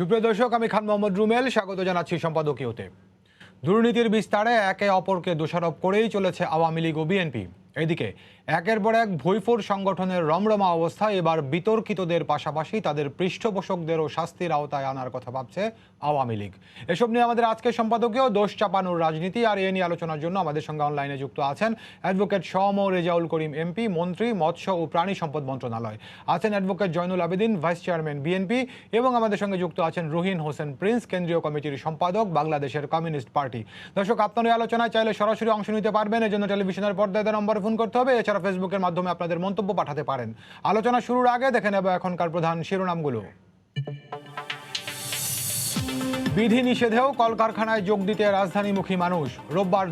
সুপ্রিয় দর্শক, আমি খান মোহাম্মদ রুমেল স্বাগত জানাচ্ছি সম্পাদকীয়তে। দুর্নীতির বিস্তারে একে অপরকে দোষারোপ করেই চলেছে আওয়ামী লীগ ও বিএনপি। এদিকে একের পর এক ভৈফোর সংগঠনের রমরমা অবস্থা এবার বিতর্কিতদের পাশাপাশি তাদের পৃষ্ঠপোষকদেরও শাস্তির আওতায় আনার কথা ভাবছে আওয়ামী লীগ। এসব নিয়ে আমাদের আজকের সম্পাদকীয় দোষ চাপানোর রাজনীতি, আর এ নিয়ে আলোচনার জন্য আমাদের সঙ্গে অনলাইনে যুক্ত আছেন অ্যাডভোকেট সম রেজাউল করিম এমপি, মন্ত্রী মৎস্য ও প্রাণী সম্পদ মন্ত্রণালয়, আছেন advocate Zainul Abedin, vice chairman BNP, এবং আমাদের সঙ্গে যুক্ত আছেন রুহিন হোসেন প্রিন্স, কেন্দ্রীয় কমিটির সম্পাদক, বাংলাদেশের কমিউনিস্ট পার্টি। দর্শক, আপনার এই আলোচনায় চাইলে সরাসরি অংশ নিতে পারবেন। এর জন্য টেলিভিশনের পর্দায় নম্বরে ফোন করতে হবে, এছাড়া ফেসবুকের মাধ্যমে আপনাদের মন্তব্য পাঠাতে পারেন। আলোচনা শুরুর আগে দেখে নেব এখনকার প্রধান শিরোনামগুলো। বিধি নিষেধেও কলকারখানায় যোগ দিতে রাজধানীমুখী মানুষ। রোববার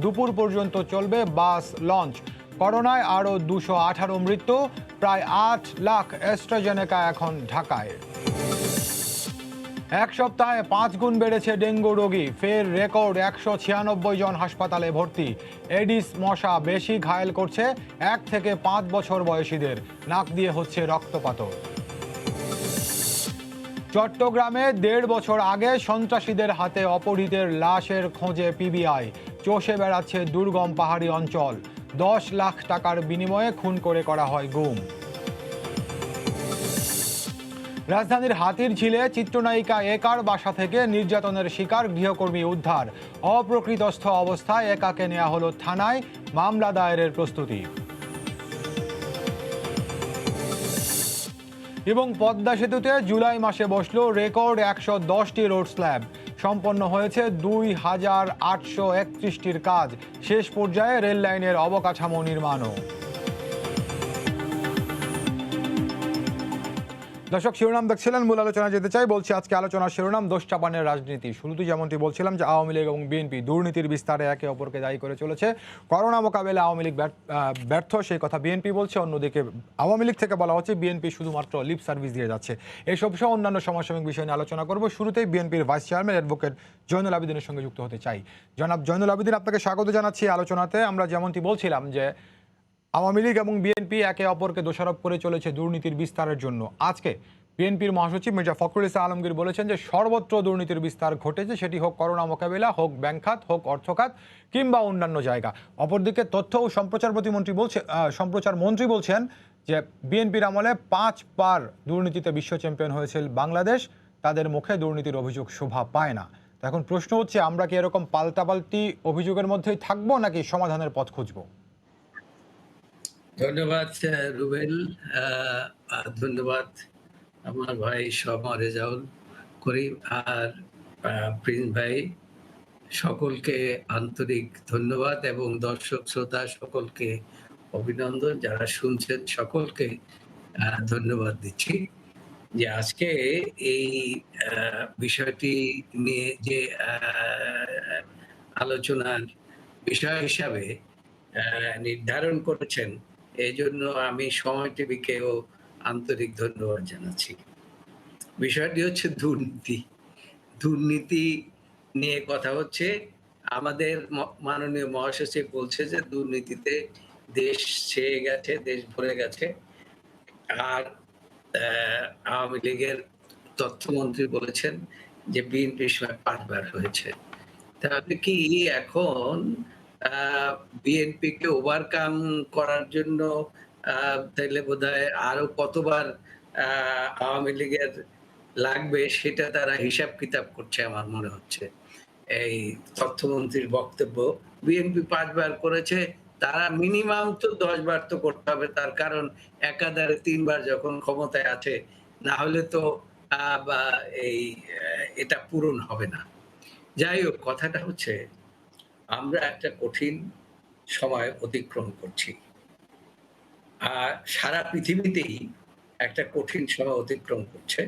দুপুর পর্যন্ত চলবে বাস লঞ্চ। করোনায় আরও 218 মৃত্যু, প্রায় 8 লাখ অ্যাস্ট্রাজেনেকা এখন ঢাকায়। এক সপ্তাহে 5 গুণ বেড়েছে ডেঙ্গু রোগী, ফের রেকর্ড 196 জন হাসপাতালে ভর্তি। এডিস মশা বেশি ঘায়েল করছে 1 থেকে 5 বছর বয়সীদের, নাক দিয়ে হচ্ছে রক্তপাত। চট্টগ্রামে 1.5 বছর আগে সন্ত্রাসীদের হাতে অপহৃতের লাশের খোঁজে পিবিআই, চষে বেড়াচ্ছে দুর্গম পাহাড়ি অঞ্চল। 10 লাখ টাকার বিনিময়ে খুন করে করা হয় গুম। রাজধানীর হাতির ঝিলে চিত্রনায়িকা একার বাসা থেকে নির্যাতনের শিকার গৃহকর্মী উদ্ধার। অপ্রকৃতস্থ অবস্থায় একাকে নেওয়া হলো থানায়, মামলা দায়েরের প্রস্তুতি। এবং পদ্মা সেতুতে জুলাই মাসে বসলো রেকর্ড 110টি রোড স্ল্যাব, সম্পন্ন হয়েছে 2831টির কাজ। শেষ পর্যায়ে রেল লাইনের অবকাঠামো নির্মাণও। দর্শক, শিরোনাম দেখছিলেন, মূল আলোচনা যেতে চাই। বলছি আজকে আলোচনার শিরোনাম দোষ চাপানের রাজনীতি। শুরুতেই যেমনটি বলছিলাম যে আওয়ামী লীগ এবং বিএনপি দুর্নীতির বিস্তারে একে অপরকে দায়ী করে চলেছে। করোনা মোকাবেলা আওয়ামী লীগ ব্যর্থ, সেই কথা বিএনপি বলছে। অন্যদিকে আওয়ামী লীগ থেকে বলা হচ্ছে বিএনপি শুধুমাত্র লিপ সার্ভিস দিয়ে যাচ্ছে। এসব সহ অন্যান্য সমসাময়িক বিষয় নিয়ে আলোচনা করব। শুরুতেই বিএনপির ভাইস চেয়ারম্যান অ্যাডভোকেট জয়নুল আবেদিনের সঙ্গে যুক্ত হতে চাই। জনাব জয়নুল আবেদিন, আপনাকে স্বাগত জানাচ্ছি আলোচনাতে। আমরা যেমনটি বলছিলাম যে আওয়ামী লীগ এবং বিএনপি একে অপরকে দোষারোপ করে চলেছে দুর্নীতির বিস্তারের জন্য। আজকে বিএনপির মহাসচিব মির্জা ফখরুল ইসলাম আলমগীর বলেছেন যে সর্বত্র দুর্নীতির বিস্তার ঘটেছে, সেটি হোক করোনা মোকাবেলা, হোক ব্যাংক খাত, হোক অর্থ খাত, কিংবা অন্যান্য জায়গা। অপরদিকে তথ্য ও সম্প্রচার মন্ত্রী বলছেন যে বিএনপির আমলে 5 বার দুর্নীতিতে বিশ্ব চ্যাম্পিয়ন হয়েছে বাংলাদেশ, তাদের মুখে দুর্নীতির অভিযোগ শোভা পায় না। তো এখন প্রশ্ন হচ্ছে, আমরা কি এরকম পাল্টাপাল্টি অভিযোগের মধ্যেই থাকবো, নাকি সমাধানের পথ খুঁজবো? ধন্যবাদ রুবেল, ধন্যবাদ আমার ভাই সম রেজাউল করিম আর প্রিন্স ভাই, সকলকে আন্তরিক ধন্যবাদ এবং দর্শক শ্রোতা সকলকে অভিনন্দন। যারা শুনছেন সকলকে ধন্যবাদ দিচ্ছি যে আজকে এই বিষয়টি নিয়ে যে আলোচনার বিষয় হিসাবে নির্ধারণ করেছেন, এই জন্য আমি সময় টিভিকেও আন্তরিক ধন্যবাদ জানাচ্ছি। বিষয়টি হচ্ছে দুর্নীতি। দুর্নীতি নিয়ে কথা হচ্ছে। আমাদের মাননীয় মহাসচিব বলছে যে দুর্নীতিতে দেশ ছেয়ে গেছে, দেশ ভরে গেছে। আর আওয়ামী লীগের তথ্যমন্ত্রী বলেছেন যে বিএনপির সময় 5 বার হয়েছে। তাহলে কি এখন বিএনপিকে ওভারকাম করার জন্য তাইলে বোধহয় আরো কতবার আওয়ামী লীগের লাগবে সেটা তারা হিসাব কিতাব করছে আমার মনে হচ্ছে। এই তথ্যমন্ত্রীর বক্তব্য, বিএনপি 5 বার করেছে, তারা মিনিমাম তো 10 বার তো করতে হবে। তার কারণ একাধারে 3 বার যখন ক্ষমতায় আছে, না হলে তো এটা পূরণ হবে না। যাই হোক, কথাটা হচ্ছে আমরা একটা কঠিন সময় অতিক্রম করছি। সারা পৃথিবীতেই একটা কঠিন সময় অতিক্রম করছে।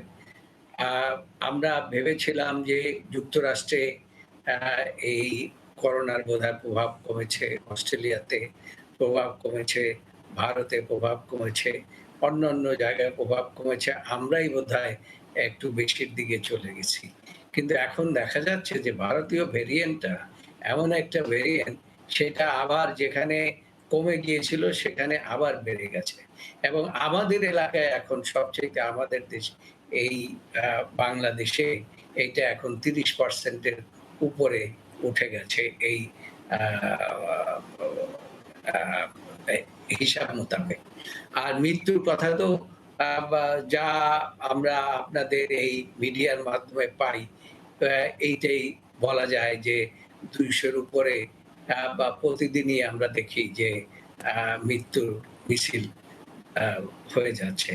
আমরা ভেবেছিলাম যে যুক্তরাষ্ট্রে এই করোনার বোধহয় প্রভাব কমেছে, অস্ট্রেলিয়াতে প্রভাব কমেছে, ভারতে প্রভাব কমেছে, অন্যান্য জায়গায় প্রভাব কমেছে। আমরাই বোধহয় একটু বেশির দিকে চলে গেছি। কিন্তু এখন দেখা যাচ্ছে যে ভারতীয় ভেরিয়েন্টটা এমন একটা ভেরিয়েন্ট, সেটা আবার যেখানে কমে গিয়েছিল সেখানে আবার বেড়ে গেছে। এবং আমাদের এলাকায় এখন সবচেয়ে আমাদের দেশ এই বাংলাদেশে এইটা এখন 30% উপরে উঠে গেছে এই আ এ হিসাব মোতাবেক। আর মৃত্যুর কথা তো যা আমরা আপনাদের এই মিডিয়ার মাধ্যমে পাই, এইটাই বলা যায় যে ২০০ র উপরে বা প্রতিদিনই আমরা দেখি যে মৃত্যুর মিছিল আ হয়ে যাচ্ছে।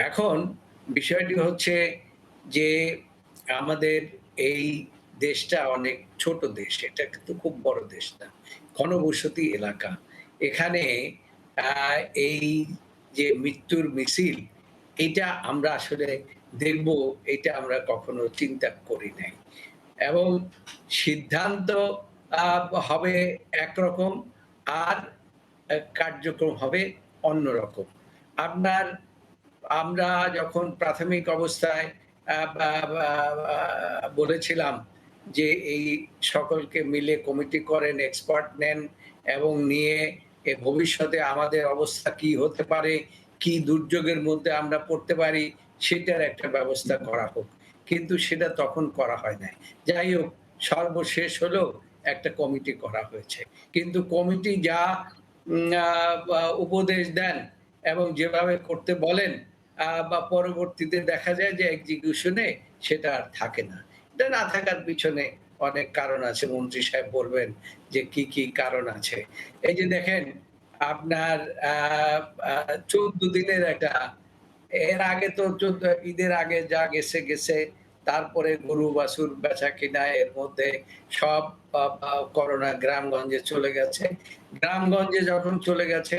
এখন বিষয়টি হচ্ছে যে আমাদের এই দেশটা অনেক ছোট দেশ। এটা কিন্তু খুব বড় দেশ না। ঘনবসতি এলাকা। এখানে আ এই যে মৃত্যুর মিছিল, এইটা আমরা আসলে দেখব, এটা আমরা কখনো চিন্তা করি নাই। এবং সিদ্ধান্ত আ হবে একরকম, আর কার্যক্রম হবে অন্যরকম। আপনার আমরা যখন প্রাথমিক অবস্থায় বা বলেছিলাম যে এই সকলকে মিলে কমিটি করেন, এক্সপার্ট নেন এবং নিয়ে ভবিষ্যতে আমাদের অবস্থা কি হতে পারে, কি দুর্যোগের মধ্যে আমরা পড়তে পারি, সেটার একটা ব্যবস্থা করা হোক। কিন্তু সেটা তখন করা হয় নাই। যাই হোক, সর্বশেষ হলো একটা কমিটি করা হয়েছে। কিন্তু কমিটি যা উপদেশ দেন এবং যেভাবে করতে বলেন, বা পরবর্তীতে দেখা যায় যে এক্সিকিউশন এ সেটা আর থাকে না। এটা না থাকার পিছনে অনেক কারণ আছে। মন্ত্রী সাহেব বলবেন যে কি কারণ আছে। এই যে দেখেন, আপনার আ আ ১৪ দিনের একটা, এর আগে তো ঈদের আগে যা গেছে। তারপরে গরু বাছুর বেচা-কিনা, এর মধ্যে সব করোনা গ্রামগঞ্জে চলে গেছে। গ্রামগঞ্জে যখন চলে গেছে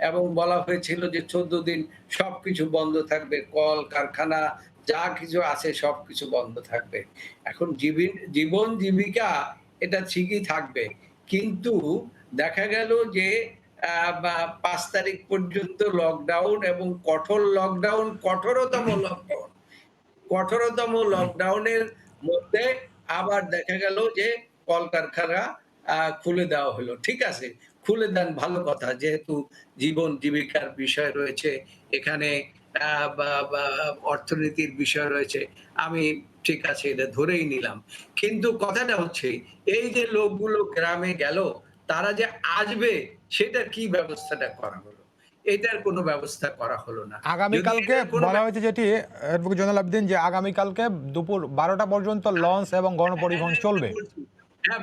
এবং বলা হয়েছিল যে ১৪ দিন সবকিছু বন্ধ থাকবে। কল কারখানা যা কিছু আছে সবকিছু বন্ধ থাকবে। এখন জীবন জীবিকা এটা ঠিকই থাকবে। কিন্তু দেখা গেল যে বা ৫ তারিখ পর্যন্ত লকডাউন এবং কঠোরতম লকডাউনের মধ্যে আবার দেখা গেল যে কলকারখানা খুলে দেওয়া হলো। ঠিক আছে, খুলে দেন, ভালো কথা। যেহেতু জীবন জীবিকার বিষয় রয়েছে, এখানে বা অর্থনীতির বিষয় রয়েছে। আমি ঠিক আছে, এটা ধরেই নিলাম। কিন্তু কথাটা হচ্ছে, এই যে লোকগুলো গ্রামে গেল, তারা যে আসবে সেটার কি ব্যবস্থাটা করা হলো? এটার কোনো ব্যবস্থা করা হলো না। যদি আগামীকালকে এটার কোনো বলা হয়েছে যেটি অ্যাডভোকেট জয়নাল আবেদীন, যে আগামীকালকে দুপুর ১২টা পর্যন্ত লঞ্চ এবং গণপরিবহন চলবে।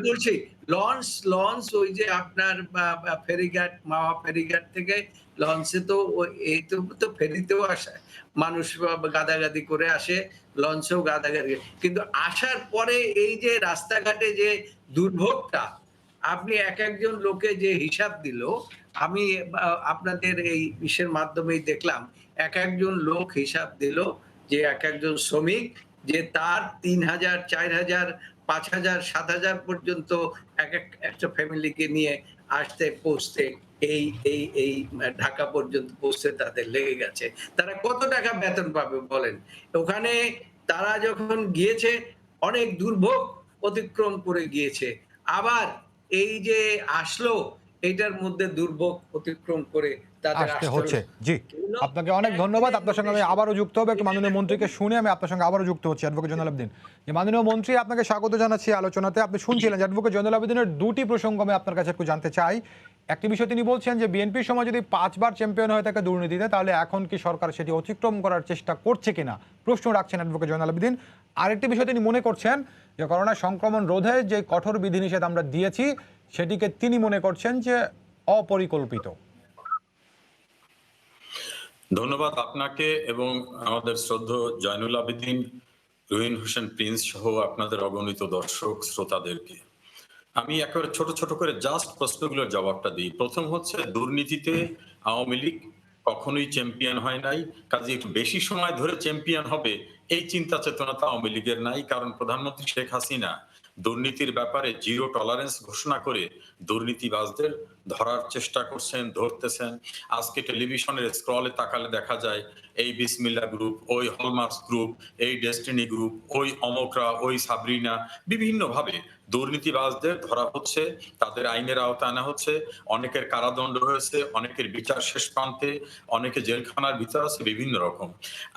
বলছি। লঞ্চ ওই যে আপনার ফেরিঘাট, মাওয়া ফেরিঘাট থেকে লঞ্চে তো এই তো ফেরিতেও আসে মানুষ, গাদাগাদি করে আসে, লঞ্চেও গাদাগাদি। কিন্তু আসার পরে এই যে রাস্তাঘাটে যে দুর্ভোগটা, আপনি একজন লোকে যে হিসাব দিল, আমি আপনাদের এই ইসের মাধ্যমেই দেখলাম, একজন লোক হিসাব দিল যে একজন শ্রমিক, যে তার ৩,০০০, ৪,০০০, ৫,০০০, ৭,০০০ পর্যন্ত একটা ফ্যামিলিকে নিয়ে আসতে পৌঁছতে এই ঢাকা পর্যন্ত পৌঁছতে তাদের লেগে গেছে। তারা কত টাকা বেতন পাবে বলেন? ওখানে তারা যখন গিয়েছে, অনেক দুর্ভোগ অতিক্রম করে গিয়েছে। আবার এই যে আসলো, এইটার মধ্যে দুর্ভোগ অতিক্রম করে তাদের আসতে আসতে হলো। হচ্ছে। জি। আপনাকে অনেক ধন্যবাদ। আপনার সঙ্গে আমি আবারও যুক্ত হবো। একটু মাননীয় মন্ত্রীকে শুনে আমি আপনার সঙ্গে আবারও যুক্ত হচ্ছি, অ্যাডভোকেট জয়নাল আবেদীন। যে মাননীয় মন্ত্রী, আপনাকে স্বাগত জানাচ্ছি আলোচনাতে। আপনি শুনছিলেন যে অ্যাডভোকেট জয়নাল আবেদীনের ২টি প্রসঙ্গ আমি আপনার কাছে একটু জানতে চাই। একটি বিষয় তিনি বলছেন যে বিএনপির সময় যদি ৫ বার চ্যাম্পিয়ন হয়ে থাকে দুর্নীতিতে, তাহলে এখন কি সরকার সেটি অতিক্রম করার চেষ্টা করছে কিনা প্রশ্ন রাখছেন অ্যাডভোকেট জয়নাল আবেদীন। আরেকটি বিষয় তিনি মনে করছেন যে করোনা সংক্রমণ রোধে যে কঠোর বিধিনিষেধ আমরা দিয়েছি, সেটিকে তিনি মনে করছেন যে অপরিকল্পিত। ধন্যবাদ আপনাকে এবং আমাদের শ্রদ্ধেয় জয়নুল আবেদীন, রুহিন হোসেন প্রিন্স সহ আপনাদের অগণিত দর্শক শ্রোতাদেরকে। আমি একেবারে ছোট করে জাস্ট প্রশ্নগুলোর জবাবটা দিই। প্রথম হচ্ছে, দুর্নীতিতে আওয়ামী লীগ কখনোই চ্যাম্পিয়ন হয় নাই, কাজে একটু বেশি সময় ধরে চ্যাম্পিয়ন হবে এই চিন্তা চেতনা তো আওয়ামী লীগের নাই। কারণ প্রধানমন্ত্রী শেখ হাসিনা দুর্নীতির ব্যাপারে জিরো টলারেন্স ঘোষণা করে দুর্নীতিবাজদের ধরার চেষ্টা করছেন, ধরতেছেন। আজকে টেলিভিশনের স্ক্রলে তাকালে দেখা যায় এই বিসমিল্লাহ গ্রুপ, ওই হলমার্কস গ্রুপ, এই ডেস্টিনি গ্রুপ, ওই অমকরা, ওই সাবরিনা, বিভিন্নভাবে দুর্নীতিবাজদের ধরা হচ্ছে, তাদের আইনের আওতায় আনা হচ্ছে, অনেকের কারাদণ্ড হয়েছে, অনেকের বিচার শেষ প্রান্তে, অনেকে জেলখানার ভিতর আছে, বিভিন্ন রকম।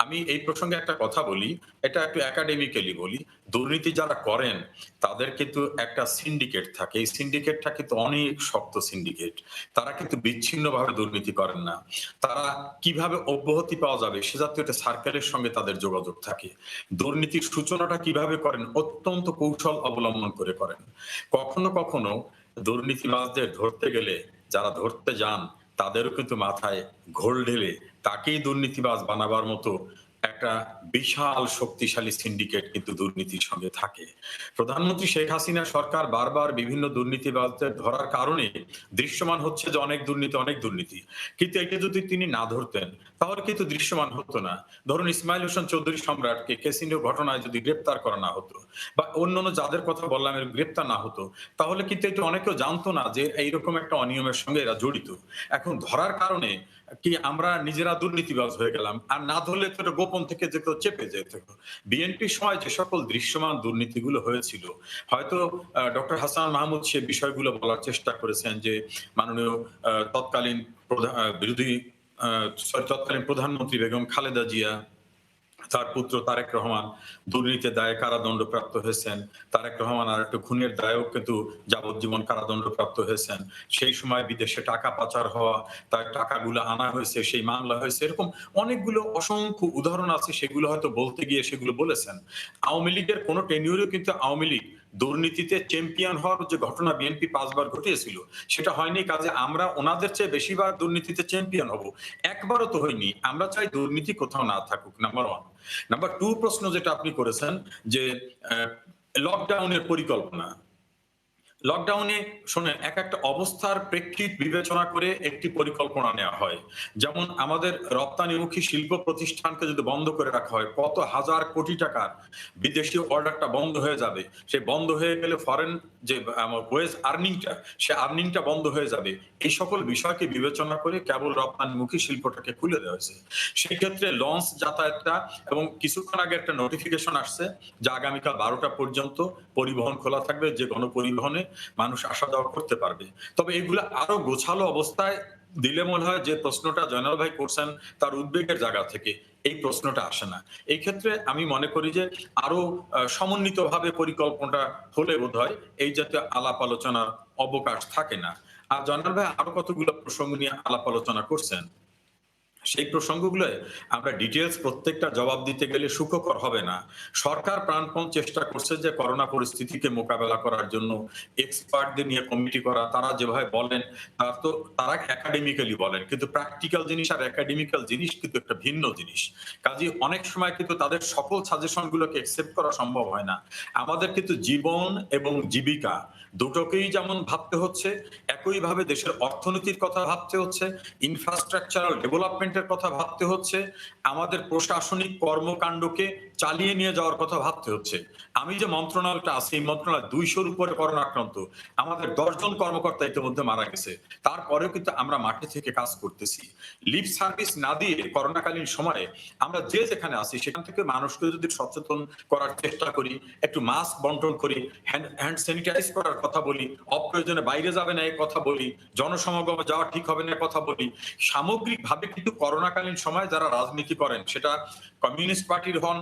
আমি এই প্রসঙ্গে একটা কথা বলি, এটা একটু একাডেমিক্যালি বলি। দুর্নীতি যারা করেন তাদের কিন্তু একটা সিন্ডিকেট থাকে। এই সিন্ডিকেটটা কিন্তু অনেক শক্ত সিন্ডিকেট। তারা কিন্তু বিচ্ছিন্নভাবে দুর্নীতি করেন না। তারা কিভাবে অব্যাহতি পাওয়া যাবে সে জাতীয় একটা সার্কেলের সঙ্গে তাদের যোগাযোগ থাকে। দুর্নীতির সূচনাটা কিভাবে করেন? অত্যন্ত কৌশল অবলম্বন করে করেন। কখনো কখনো দুর্নীতিবাজদের ধরতে গেলে যারা ধরতে যান তাদেরও কিন্তু মাথায় ঘোল ঢেলে তাকেই দুর্নীতিবাজ বানাবার মতো একটা বিশাল শক্তিশালী সিন্ডিকেট কিন্তু দুর্নীতির সঙ্গে থাকে। প্রধানমন্ত্রী শেখ হাসিনা সরকার বারবার বিভিন্ন দুর্নীতিবাজদের ধরার কারণে দৃশ্যমান হচ্ছে যে অনেক দুর্নীতি, কিন্তু এটা যদি তিনি না ধরতেন তাহলে কিন্তু দৃশ্যমান হতো না। ধরুন ইসমাইল হোসেন চৌধুরী সম্রাটকে কেসিনো ঘটনায় যদি গ্রেপ্তার করা না হতো বা অন্যান্য যাদের কথা বললাম এর গ্রেপ্তার না হতো, তাহলে কিন্তু এটা অনেকেও জানতো না যে এইরকম একটা অনিয়মের সঙ্গে এরা জড়িত। এখন ধরার কারণে কি আমরা নিজেরা দুর্নীতিবাজ হয়ে গেলাম, আর না ধরলে তো এটা গোপন থেকে যেত, চেপে যেত। বিএনপির সময় যে সকল দৃশ্যমান দুর্নীতিগুলো হয়েছিল, হয়তো ডক্টর হাসান মাহমুদ সে বিষয়গুলো বলার চেষ্টা করেছেন যে মাননীয় তৎকালীন তৎকালীন প্রধানমন্ত্রী বেগম খালেদা জিয়া, তার পুত্র তারেক রহমান দুর্নীতির দায়ে কারাদণ্ডপ্রাপ্ত হয়েছেন। তারেক রহমান আর একটা খুনের দায়েও কিন্তু যাবজ্জীবন কারাদণ্ডপ্রাপ্ত হয়েছেন। সেই সময় বিদেশে টাকা পাচার হওয়া, তার টাকাগুলো আনা হয়েছে, সেই মামলা হয়েছে, এরকম অনেকগুলো অসংখ্য উদাহরণ আছে। সেগুলো হয়তো বলতে গিয়ে সেগুলো বলেছেন। আওয়ামী লীগের কোন টেনিউরেও কিন্তু আওয়ামী লীগ দুর্নীতিতে চ্যাম্পিয়ন হওয়ার যে ঘটনা বিএনপি 5 বার ঘটিয়েছিল সেটা হয়নি। কাজে আমরা ওনাদের চেয়ে বেশিবার দুর্নীতিতে চ্যাম্পিয়ন হব, একবারও তো হয়নি। আমরা চাই দুর্নীতি কোথাও না থাকুক, নাম্বার 1। নাম্বার 2 প্রশ্ন যেটা আপনি করেছেন যে লকডাউনের পরিকল্পনা। লকডাউনে শোনেন, এক একটা অবস্থার প্রেক্ষিত বিবেচনা করে একটি পরিকল্পনা নেওয়া হয়। যেমন আমাদের রপ্তানিমুখী শিল্প প্রতিষ্ঠানকে যদি বন্ধ করে রাখা হয়, কত হাজার কোটি টাকার বিদেশি অর্ডারটা বন্ধ হয়ে যাবে। সে বন্ধ হয়ে গেলে ফরেন যে ওয়েজ আর্নিংটা, সে আর্নিংটা বন্ধ হয়ে যাবে। এই সকল বিষয়কে বিবেচনা করে কেবল রপ্তানিমুখী শিল্পটাকে খুলে দেওয়া হয়েছে। সেই ক্ষেত্রে লঞ্চ যাতায়াতটা, এবং কিছুক্ষণ আগে একটা নোটিফিকেশন আসছে যে আগামীকাল 12টা পর্যন্ত পরিবহন খোলা থাকবে, যে গণপরিবহনে মানুষ আসা যাওয়া করতে পারবে। তবে এগুলো আরো গোছালো অবস্থায় দিলে মনে হয় যে প্রশ্নটা জয়নাল ভাই করছেন তার উদ্বেগের জায়গা থেকে এই প্রশ্নটা আসে না। এই ক্ষেত্রে আমি মনে করি যে আরো সমন্বিতভাবে পরিকল্পনাটা হলে বোধহয় এই জাতীয় আলাপ আলোচনার অবকাশ থাকে না। আর জয়নাল ভাই আরো কতগুলো প্রসঙ্গ নিয়ে আলাপ আলোচনা করছেন, সেই প্রসঙ্গগুলো আমরা ডিটেলস প্রত্যেকটা জবাব দিতে গেলে সুখকর হবে না। সরকার প্রাণপণ চেষ্টা করছে যে করোনা পরিস্থিতিকে মোকাবেলা করার জন্য এক্সপার্টদের নিয়ে কমিটি করা। তারা যেভাবে বলেন তারা একাডেমিক্যালি বলেন, কিন্তু প্র্যাকটিক্যাল জিনিস আর একাডেমিক্যাল জিনিস কিন্তু একটা ভিন্ন জিনিস। কাজে অনেক সময় কিন্তু তাদের সকল সাজেশন গুলোকে একসেপ্ট করা সম্ভব হয় না। আমাদের কিন্তু জীবন এবং জীবিকা দুটোকেই যেমন ভাবতে হচ্ছে, একইভাবে দেশের অর্থনীতির কথা ভাবতে হচ্ছে, ইনফ্রাস্ট্রাকচারাল ডেভেলপমেন্টের কথা ভাবতে হচ্ছে, আমাদের প্রশাসনিক কর্মকাণ্ডকে চালিয়ে নিয়ে যাওয়ার কথা ভাবতে হচ্ছে। আমি যে মন্ত্রণালয়টা আছে, এই মন্ত্রণালয় 200-র উপরে করোনা আক্রান্ত, আমাদের 10 জন কর্মকর্তা ইতিমধ্যে মারা গেছে। তারপরেও কিন্তু আমরা মাঠে থেকে কাজ করতেছি। লিপ সার্ভিস না দিয়ে করোনাকালীন সময়ে আমরা যে যেখানে আছি সেখান থেকে মানুষকে যদি সচেতন করার চেষ্টা করি, একটু মাস্ক বন্টন করি, হ্যান্ড স্যানিটাইজ করার কথা বলি, অপ্রয়োজনে বাইরে যাবে না এই কথা বলি, জনসমাগমে যাওয়া ঠিক হবে না কথা বলি, সামগ্রিকভাবে কিন্তু করোনাকালীন সময় যারা রাজনীতি করেন, সেটা কমিউনিস্ট পার্টির হন,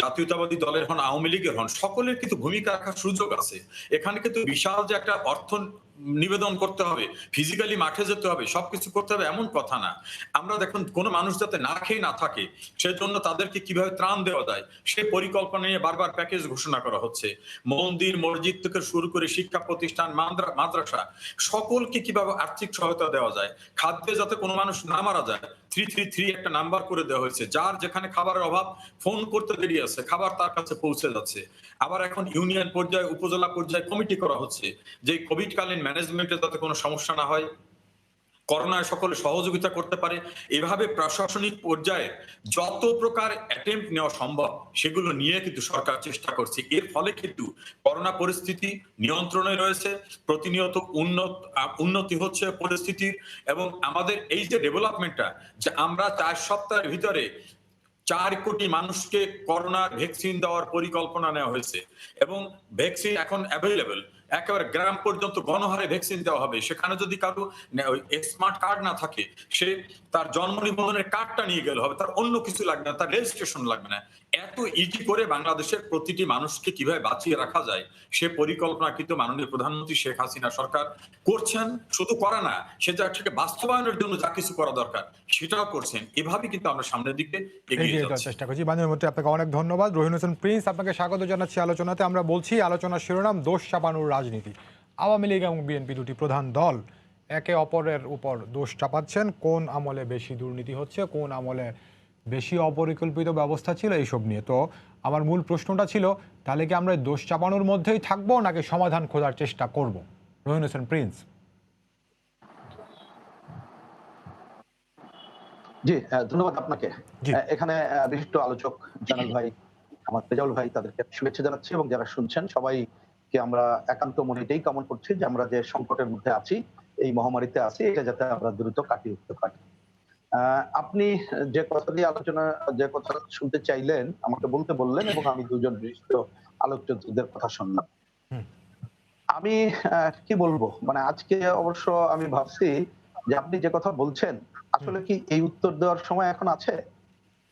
জাতীয়তাবাদী দলের হন, আওয়ামী লীগের হন, সকলের কিন্তু ভূমিকা রাখার সুযোগ আছে। এখানে কিন্তু বিশাল যে একটা অর্থ নিবেদন করতে হবে, ফিজিক্যালি মাঠে যেতে হবে, সবকিছু করতে হবে এমন কথা না। আমরা দেখুন কোনো মানুষ যাতে না খেয়ে না থাকে সেজন্য তাদেরকে কিভাবে ত্রাণ দেওয়া যায় সেই পরিকল্পনা নিয়ে বারবার প্যাকেজ ঘোষণা করা হচ্ছে। মন্দির মসজিদ থেকে শুরু করে শিক্ষা প্রতিষ্ঠান, মাদ্রাসা, সকলকে কিভাবে আর্থিক সহায়তা দেওয়া যায়, খাদ্যে যাতে কোনো মানুষ না মারা যায় 333 একটা নাম্বার করে দেওয়া হয়েছে। যার যেখানে খাবারের অভাব, ফোন করতে দেরি আছে, খাবার তার কাছে পৌঁছে যাচ্ছে। আবার এখন ইউনিয়ন পর্যায়ে, উপজেলা পর্যায়ে কমিটি করা হচ্ছে যে কোভিড কালীন ম্যানেজমেন্টে যাতে কোনো সমস্যা না হয়, করোনায় সকলে সহযোগিতা করতে পারে, এভাবে প্রশাসনিক পর্যায়ে যত প্রকার অ্যাটেম্প্ট নেওয়া সম্ভব সেগুলো নিয়ে কিন্তু সরকার চেষ্টা করছে। এর ফলে কিন্তু করোনা পরিস্থিতি নিয়ন্ত্রণে রয়েছে, প্রতিনিয়ত উন্নতি হচ্ছে পরিস্থিতির, এবং আমাদের এই যে ডেভেলপমেন্টটা, যে আমরা 4 সপ্তাহের ভিতরে 4 কোটি মানুষকে করোনার ভ্যাকসিন দেওয়ার পরিকল্পনা নেওয়া হয়েছে, এবং ভ্যাকসিন এখন অ্যাভেলেবল, একেবারে গ্রাম পর্যন্ত গণহারে ভ্যাকসিন দেওয়া হবে। সেখানে যদি কারো স্মার্ট কার্ড না থাকে, সে তার জন্ম নিবন্ধনের কার্ডটা নিয়ে গেলে হবে, তার অন্য কিছু লাগবে না, তার রেজিস্ট্রেশন লাগবে না। এত ইজি করে বাংলাদেশের প্রতিটি মানুষকে কিভাবে বাঁচিয়ে রাখা যায় সে পরিকল্পনা কিন্তু মাননীয় প্রধানমন্ত্রী শেখ হাসিনা সরকার করছেন। শুধু করা না, সেটাকে বাস্তবায়নের জন্য যা কিছু করা দরকার সেটাও করছেন। এভাবে কিন্তু আমরা সামনের দিকে এগিয়ে এগিয়ে যাওয়ার যাচ্ছি। চেষ্টা করছি। বান্ধবীর মধ্যে আপনাকে অনেক ধন্যবাদ। রহিন হোসেন প্রিন্স, আপনাকে স্বাগত জানাচ্ছি আলোচনাতে। আমরা বলছি আলোচনার শিরোনাম দোষ চাপানোর রাজনীতি। আওয়ামী লীগ এবং বিএনপি দুটি প্রধান দল একে অপরের উপর দোষ চাপাচ্ছেন। কোন আমলে বেশি দুর্নীতি হচ্ছে, কোন আমলে বেশি অপরিকল্পিত ব্যবস্থা ছিল, এইসব নিয়ে। তো আমার মূল প্রশ্নটা ছিল, তাহলে কি আমরা দোষ চাপানোর মধ্যেই থাকবো নাকি সমাধান খোঁজার চেষ্টা করব? রহিন হোসেন প্রিন্স। জি, ধন্যবাদ আপনাকে। জি। এখানে বিশিষ্ট আলোচক জানাল ভাই, আমার রেজাউল ভাই, তাদেরকে শুভেচ্ছা জানাচ্ছি, এবং যারা শুনছেন সবাইকে আমরা একান্ত মনে এটাই কামনা করছি যে আমরা যে সংকটের মধ্যে আছি, এই মহামারীতে আছি, এটা যাতে আমরা দ্রুত কাটিয়ে উঠতে পারি। আপনি যে কথা দিয়ে যে কথা শুনতে চাইলেন আমাকে বলতে বললেন, এবং আমি দুজন বিশিষ্ট আলোচকদের কথা শুনলাম। হুম। আমি কি বলবো, মানে আজকে অবশ্য আমি ভাবছি যে আপনি যে কথা বলছেন আসলে কি এই উত্তর দেওয়ার সময় এখন আছে?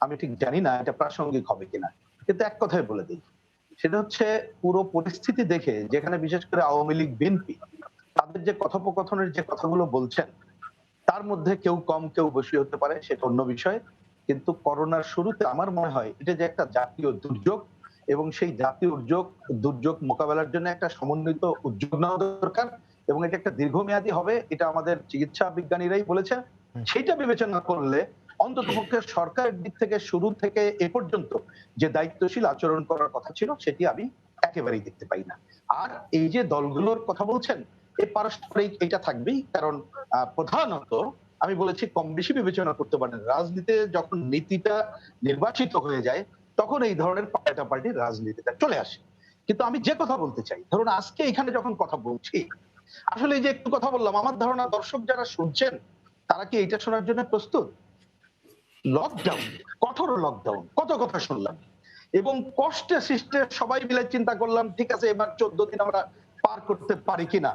আমি ঠিক জানি না এটা প্রাসঙ্গিক হবে কিনা, কিন্তু এক কথাই বলে দিই, সেটা হচ্ছে পুরো পরিস্থিতি দেখে, যেখানে বিশেষ করে আওয়ামী লীগ বিএনপি তাদের যে কথোপকথনের যে কথাগুলো বলছেন, তার মধ্যে কেউ কম কেউ বেশি হতে পারে, সেটা অন্য বিষয়। কিন্তু করোনার শুরুতে আমার মনে হয় এটা যে একটা জাতীয় দুর্যোগ, এবং সেই জাতীয় দুর্যোগ মোকাবেলার জন্য একটা সমন্বিত উদ্যোগ নেওয়া দরকার, এবং এটা একটা দীর্ঘমেয়াদী হবে, এটা আমাদের চিকিৎসা বিজ্ঞানীরাই বলেছে। সেটা বিবেচনা করলে অন্ততপক্ষে সরকারের দিক থেকে শুরু থেকে এ পর্যন্ত যে দায়িত্বশীল আচরণ করার কথা ছিল সেটি আমি একেবারেই দেখতে পাই না। আর এই যে দলগুলোর কথা বলছেন, এই পারস্পরিক এটা থাকবেই, কারণ প্রধানত আমি বলেছি কম বেশি বিবেচনা করতে পারেন, রাজনীতিতে যখন নীতিটা নির্বাচিত হয়ে যায় তখন এই ধরনের পাল্টাপাল্টির রাজনীতিটা চলে আসে। কিন্তু আমি যে কথা বলতে চাই, ধরুন আজকে এখানে যখন কথা বলছি, আসলে এই যে একটু কথা বললাম, আমার ধারণা দর্শক যারা শুনছেন তারা কি এইটা শোনার জন্য প্রস্তুত? লকডাউন, কঠোর লকডাউন, কত কথা শুনলাম, এবং কষ্টে সৃষ্টে সবাই মিলে চিন্তা করলাম ঠিক আছে এবার 14 দিন আমরা পার করতে পারি কিনা।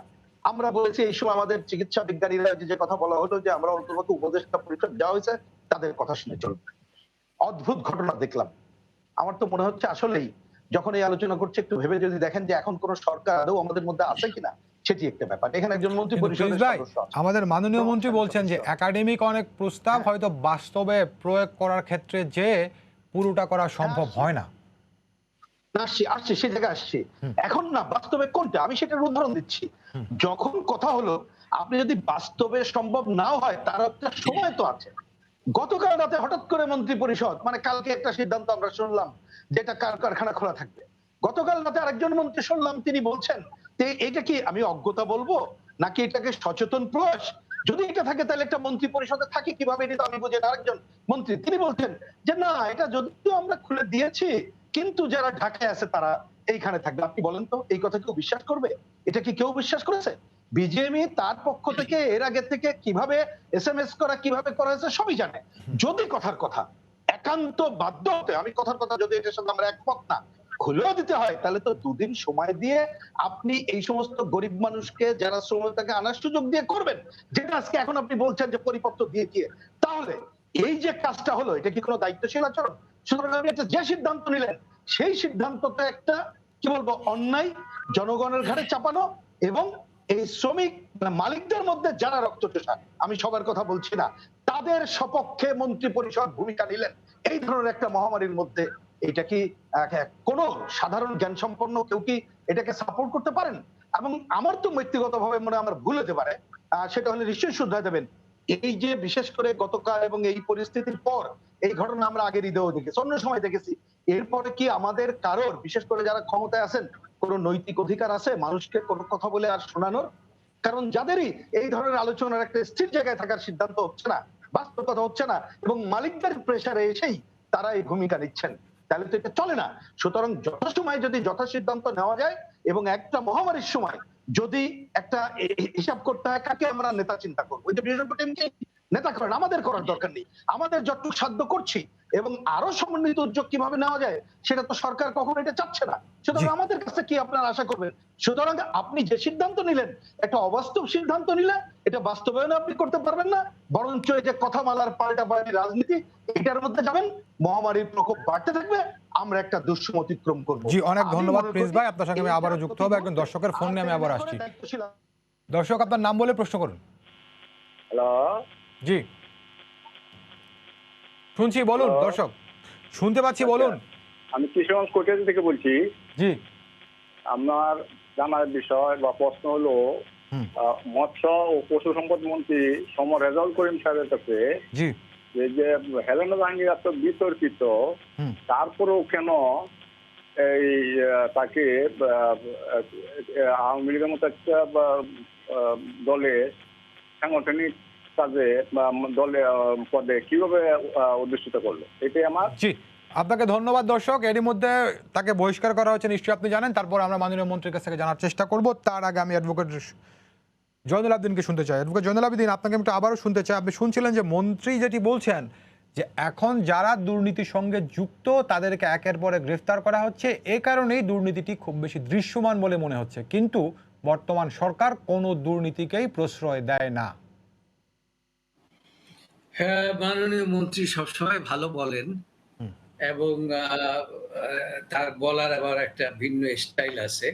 আমরা বলেছি এই সময় আমাদের চিকিৎসা বিজ্ঞানীরা যে কথা বলা হলো যে আমরা অন্তত উপদেষ্টা পরিষদ দেওয়া হয়েছে, তাদের কথা শুনে চলবে। অদ্ভুত ঘটনা দেখলাম। আমার তো মনে হচ্ছে আসলেই যখন এই আলোচনা করছে একটু ভেবে যদি দেখেন যে এখন কোন সরকার আদৌ আমাদের মধ্যে আছে কিনা, সেটি একটা ব্যাপার। এখানে একজন মন্ত্রী কিন্তু পরিষদের প্রিন্স ভাই, সদস্য আছে। আমাদের মাননীয় মন্ত্রী বলছেন যে একাডেমিক অনেক প্রস্তাব হয়তো বাস্তবে প্রয়োগ করার ক্ষেত্রে যে পুরোটা করা সম্ভব হয় না। আসছি সে জায়গায় আসছি। এখন না বাস্তবে কোনটা, আমি সেটার উদাহরণ দিচ্ছি। যখন কথা হলো আপনি যদি বাস্তবে সম্ভব নাও হয়, তার একটা সময় তো আছে। গতকাল রাতে হঠাৎ করে মন্ত্রী পরিষদ, মানে কালকে একটা সিদ্ধান্ত আমরা শুনলাম যেটা কারখানা খোলা থাকবে। গতকাল রাতে আরেকজন মন্ত্রী শুনলাম তিনি বলছেন এটা কি আমি অজ্ঞতা বলবো নাকি এটাকে সচেতন প্রয়াস? যদি এটা থাকে তাহলে একটা মন্ত্রী পরিষদে থাকে কিভাবে, এটা তো আমি বুঝি না। আরেকজন মন্ত্রী তিনি বলছেন যে না, এটা যদিও আমরা খুলে দিয়েছি কিন্তু যারা ঢাকায় আছে তারা এইখানে থাকবে। আপনি বলেন তো এই কথা কেউ বিশ্বাস করবে? এটা কি কেউ বিশ্বাস করেছে? বিজেপি তার পক্ষ থেকে এর আগে থেকে কিভাবে এসএমএস করা কিভাবে করা হয়েছে সবই জানে। যদি কথার কথা একান্ত বাধ্য হতে, আমি কথার কথা যদি এটার সাথে আমরা একমত না, খুলেও দিতে হয়, তাহলে তো দুদিন সময় দিয়ে আপনি এই সমস্ত গরিব মানুষকে যারা শ্রমতাকে আনার সুযোগ দিয়ে করবেন, যেটা আজকে এখন আপনি বলছেন যে পরিপত্র দিয়ে দিয়ে, তাহলে এই যে কাজটা হলো এটা কি কোনো দায়িত্বশীল আচরণ? সুতরাং আমি একটা যে সিদ্ধান্ত নিলেন সেই সিদ্ধান্তটা একটা কি বলবো অন্যায়, জনগণের ঘাড়ে চাপানো, এবং এই শ্রমিক মালিকদের মধ্যে যারা রক্তচোষা, আমি সবার কথা বলছি না, তাদের সপক্ষে মন্ত্রী পরিষদ ভূমিকা নিলেন এই ধরনের একটা মহামারীর মধ্যে। এটা কি কোন সাধারণ জ্ঞান সম্পন্ন কেউ কি এটাকে সাপোর্ট করতে পারেন? এবং আমার তো ব্যক্তিগতভাবে মনে আমার ভুল হতে পারে, সেটা হলে নিশ্চয়ই শুধরাই দেবেন। এই যে বিশেষ করে গতকাল এবং এই পরিস্থিতির পর এই ঘটনা আমরা আগের ঈদেও দেখেছি, অন্য সময় দেখেছি, এরপরে কি আমাদের কারোর বিশেষ করে যারা ক্ষমতায় আছেন কোন নৈতিক অধিকার আছে মানুষকে কোনো কথা বলে আর শোনানোর? কারণ যাদেরই এই ধরনের আলোচনার একটা স্থির জায়গায় থাকার সিদ্ধান্ত হচ্ছে না, বাস্তবতা হচ্ছে না, এবং মালিকদের প্রেসারে এসেই তারা এই ভূমিকা নিচ্ছেন, তাহলে তো এটা চলে না। সুতরাং যথাসময়ে যদি যথা সিদ্ধান্ত নেওয়া যায় এবং একটা মহামারীর সময় যদি একটা হিসাব করতে হয় কাকে আমরা নেতা চিন্তা করবো, ওই যে বিরোধী টিমকে নেতা করেন, আমাদের করার দরকার নেই, আমাদের যতটুকু সাধ্য করছি এবং আরো সমন্বিত উদ্যোগ কিভাবে নেওয়া যায় সেটা তো সরকার কখনো এটা চাচ্ছে না। সুতরাং আমাদের কাছে কি আপনারা আশা করবেন? সুতরাং আপনি যে সিদ্ধান্ত নিলেন একটা অবাস্তব সিদ্ধান্ত নিলে এটা বাস্তবায়ন আপনি করতে পারবেন না, বরঞ্চ এই যে কথা মালার পাল্টাপাল্টি রাজনীতি এটার মধ্যে যাবেন, মহামারীর প্রকোপ বাড়তে থাকবে, আমরা একটা দুঃসম অতিক্রম করব। জি, অনেক ধন্যবাদ প্রিন্স ভাই, আপনার সঙ্গে আমি আবারও যুক্ত হবো একজন দর্শকের ফোন নিয়ে। আমি আবার আসছি। দর্শক, আপনার নাম বলে প্রশ্ন করুন। হ্যালো, জি, শুনছি, বলুন দর্শক, শুনতে পাচ্ছি, বলুন। আমি কিশোরগঞ্জ কোটিয়াদি থেকে বলছি। জি, আমার জানার বিষয় বা প্রশ্ন হলো মৎস্য ও পশু সম্পদ মন্ত্রী সমর রেজাউল করিম সাহেবের কাছে জি, যে হেলেনা জাহাঙ্গীর এত বিতর্কিত, তারপরেও কেন এই তাকে আওয়ামী লীগের মতো একটা দলে সাংগঠনিক কাজে দলে পদে কিভাবে অধিষ্ঠিত করলো, এটাই আমার। জি, আপনাকে ধন্যবাদ দর্শক। এরই মধ্যে তাকে বহিষ্কার করা হয়েছে, নিশ্চয়ই আপনি জানেন। তারপর আমরা মাননীয় মন্ত্রীর কাছ থেকে জানার চেষ্টা করব। তার আগে আমি অ্যাডভোকেট জয়নুল আবেদিনকে শুনতে চাই। অ্যাডভোকেট জয়নুল আবেদিন, আপনাকে একটু আবারও শুনতে চাই। আপনি শুনছিলেন যে মন্ত্রী যেটি বলছেন যে এখন যারা দুর্নীতির সঙ্গে যুক্ত তাদেরকে একের পর এক গ্রেফতার করা হচ্ছে, এ কারণেই দুর্নীতিটি খুব বেশি দৃশ্যমান বলে মনে হচ্ছে, কিন্তু বর্তমান সরকার কোনো দুর্নীতিকেই প্রশ্রয় দেয় না। হ্যাঁ, মাননীয় মন্ত্রী সবসময় ভালো বলেন এবং তার বলার আবার একটা ভিন্ন স্টাইল আছে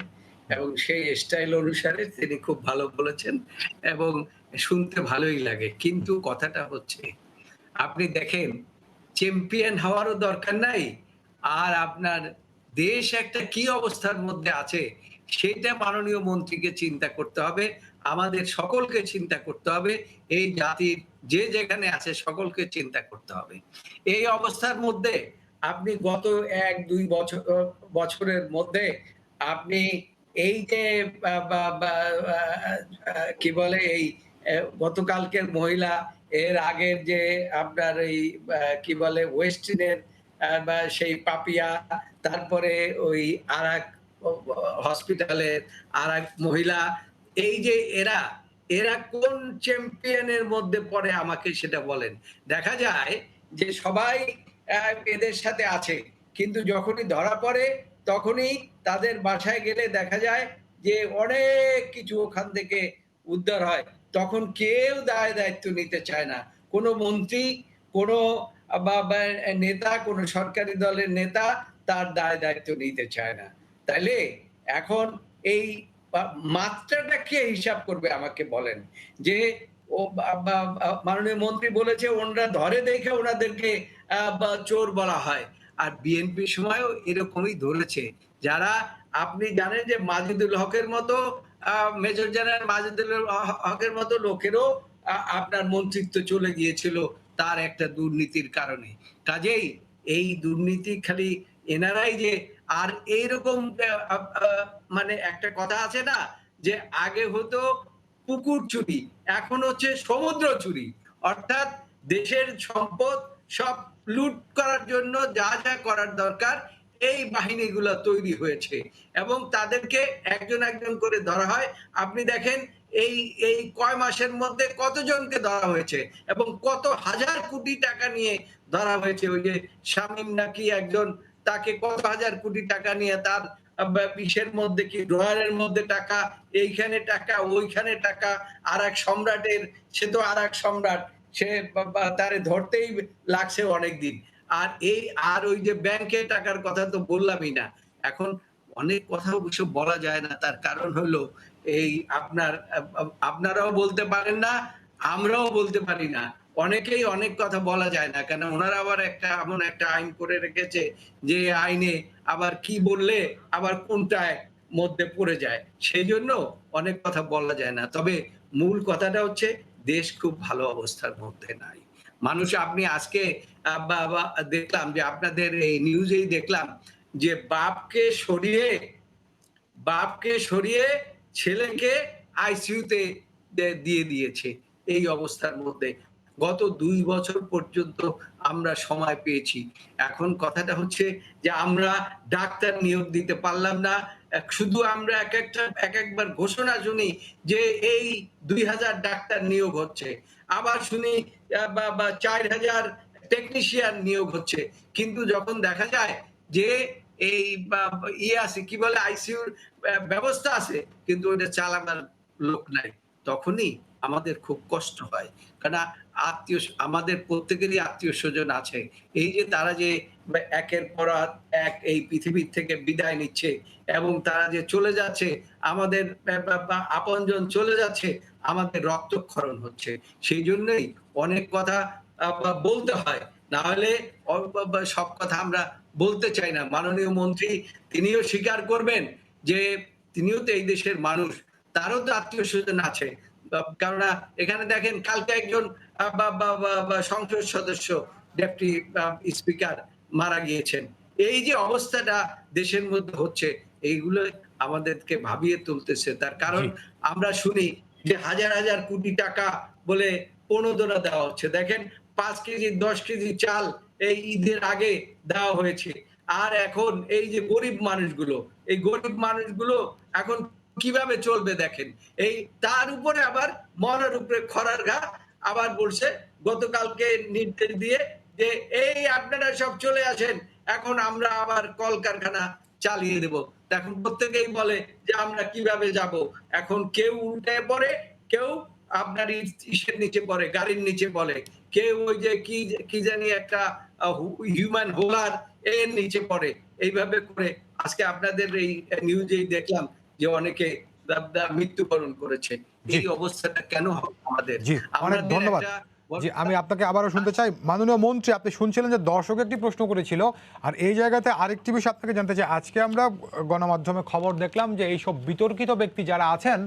এবং সেই স্টাইল অনুসারে তিনি খুব ভালো বলেছেন এবং শুনতে ভালোই লাগে। কিন্তু কথাটা হচ্ছে, আপনি দেখেন, চ্যাম্পিয়ন হওয়ারও দরকার নাই, আর আপনার দেশ একটা কি অবস্থার মধ্যে আছে সেটা মাননীয় মন্ত্রীকে চিন্তা করতে হবে, আমাদের সকলকে চিন্তা করতে হবে, এই জাতির যে যেখানে আছে সকলকে চিন্তা করতে হবে। এই অবস্থার মধ্যে আপনি গত 1-2 বছরের মধ্যে আপনি এই যে কি বলে এই গতকালকের মহিলা, এর আগের যে আপনার এই কি বলে ওয়েস্টিনের বা সেই পাপিয়া, তারপরে ওই আরেক হসপিটালের আরেক মহিলা, এই যে এরা কোন চ্যাম্পিয়নের মধ্যে পড়ে আমাকে সেটা বলেন। দেখা যায় যে সবাই এদের সাথে আছে, কিন্তু যখনই ধরা পড়ে তখনই তাদের বাসায় গেলে দেখা যায় যে অনেক কিছু ওখান থেকে উদ্ধার হয়, তখন কেউ দায় দায়িত্ব নিতে চায় না। কোনো মন্ত্রী, কোনো নেতা, কোনো সরকারি দলের নেতা তার দায় দায়িত্ব নিতে চায় না। তাইলে এখন এই মাত্রাটা কে হিসাব করবে আমাকে বলেন? যে ও মাননীয় মন্ত্রী বলেছে ওনারা ধরে দেখে ওনাদেরকে চোর বলা হয়, আর বিএনপির সময়ও এরকমই ধরেছে। যারা, আপনি জানেন যে মাজেদুল হকের মতো মেজর জেনারেল মাজেদুল হকের মতো লোকেরও আপনার মন্ত্রিত্ব চলে গিয়েছিল তার একটা দুর্নীতির কারণে। কাজেই এই দুর্নীতি খালি এনারাই যে, আর এইরকম মানে একটা কথা আছে না যে আগে হতো পুকুর চুরি, এখন হচ্ছে সমুদ্র চুরি, অর্থাৎ দেশের সম্পদ সব লুট করার জন্য যা যা করার দরকার এই বাহিনীগুলো তৈরি হয়েছে এবং তাদেরকে একজন একজন করে ধরা হয়। আপনি দেখেন এই এই কয় মাসের মধ্যে কতজনকে ধরা হয়েছে এবং কত হাজার কোটি টাকা নিয়ে ধরা হয়েছে। ওই যে শামীম নাকি একজন, তাকে কত হাজার কোটি টাকা নিয়ে তার বিষের মধ্যে কি ড্রয়ারের মধ্যে টাকা, এইখানে টাকা, ওইখানে টাকা, আর এক সম্রাটের, সে তো আর এক সম্রাট, সে তারে ধরতেই লাগছে অনেকদিন। আর এই আর ওই যে ব্যাংকে টাকার কথা তো বললামই না। এখন অনেক কথা অবশ্য বলা যায় না, তার কারণ হলো এই আপনারাও বলতে পারেন না, আমরাও বলতে পারি না, অনেকেই অনেক কথা বলা যায় না, কেন ওনারা আবার একটা এমন একটা আইন করে রেখেছে যে আইনে আবার কি বললে আবার কোনটায় মধ্যে পড়ে যায়, সেই জন্য অনেক কথা বলা যায় না। তবে মূল কথাটা হচ্ছে দেশ খুব ভালো অবস্থার মধ্যে নাই। মানুষ, আপনি আজকে দেখলাম যে আপনাদের এই নিউজেই দেখলাম যে বাপকে সরিয়ে ছেলেকে আইসিইউতে দিয়ে দিয়েছে। এই অবস্থার মধ্যে গত ২ বছর পর্যন্ত আমরা সময় পেয়েছি। এখন কথাটা হচ্ছে যে আমরা ডাক্তার নিয়োগ দিতে পারলাম না। শুধু আমরা একবার ঘোষণা শুনি যে এই ২,০০০ ডাক্তার নিয়োগ হচ্ছে। আবার শুনি বা ৪,০০০ টেকনিশিয়ান নিয়োগ হচ্ছে। কিন্তু যখন দেখা যায় যে এই ইয়ে আছে কি বলে আইসিইউর ব্যবস্থা আছে কিন্তু ওটা চালাবার লোক নাই, তখনই আমাদের খুব কষ্ট হয়। কারণ আমাদের প্রত্যেকেরই আত্মীয়-স্বজন আছে। এই যে তারা যে একের পর এক এই পৃথিবীর থেকে বিদায় নিচ্ছে এবং তারা যে চলে যাচ্ছে, আমাদের আপনজন চলে যাচ্ছে, আমাদের রক্তক্ষরণ হচ্ছে। সেই জন্যই অনেক কথা বলতে হয়। না হলে সব কথা আমরা বলতে চাই না। মাননীয় মন্ত্রী তিনিও স্বীকার করবেন যে তিনিও তো এই দেশের মানুষ। তারও তো আত্মীয়-স্বজন আছে। কেননা এখানে দেখেন কালকে একজন সংসদ সদস্য ডেপুটি স্পিকার মারা গিয়েছেন। এই যে অবস্থাটা দেশের মধ্যে হচ্ছে এইগুলো আমাদেরকে ভাবিয়ে তুলতেছে। তার কারণ আমরা শুনি যে হাজার হাজার কোটি টাকা বলে প্রণোদনা দেওয়া হচ্ছে। দেখেন ৫ কেজি ১০ কেজি চাল এই ঈদের আগে দেওয়া হয়েছে। আর এখন এই যে গরিব মানুষগুলো, এই গরিব মানুষগুলো এখন কিভাবে চলবে দেখেন। এই তার উপরে আবার মরার উপরে খরার ঘা আবার বলছে গতকালকে নির্দেশ দিয়ে যে এই আপনারা সব চলে আসেন, এখন আমরা আবার কলকারখানা চালিয়ে দেব। এখন প্রত্যেকেই বলে যে আমরা কিভাবে যাব। এখন কেউ উল্টে পড়ে, কেউ আপনার ইসের নিচে পড়ে, গাড়ির নিচে পড়ে, কেউ ওই যে কি জানি একটা হিউম্যান হোলার এর নিচে পড়ে। এইভাবে করে আজকে আপনাদের এই নিউজেই দেখলাম যে অনেকে মৃত্যুবরণ করেছে। এই অবস্থাটা কেন হবে আমাদের? জি, অনেক ধন্যবাদ। জি, আমি আপনাকে আবারও শুনতে চাই। মাননীয় মন্ত্রী, আপনি শুনছিলেন যে দর্শক একটি প্রশ্ন করেছিল, আর এই জায়গাতে আরেকটি বিষয় আপনাকে জানতে চাই। আজকে আমরা গণমাধ্যমে খবর দেখলাম যে এইসব বিতর্কিত ব্যক্তি যারা আছেন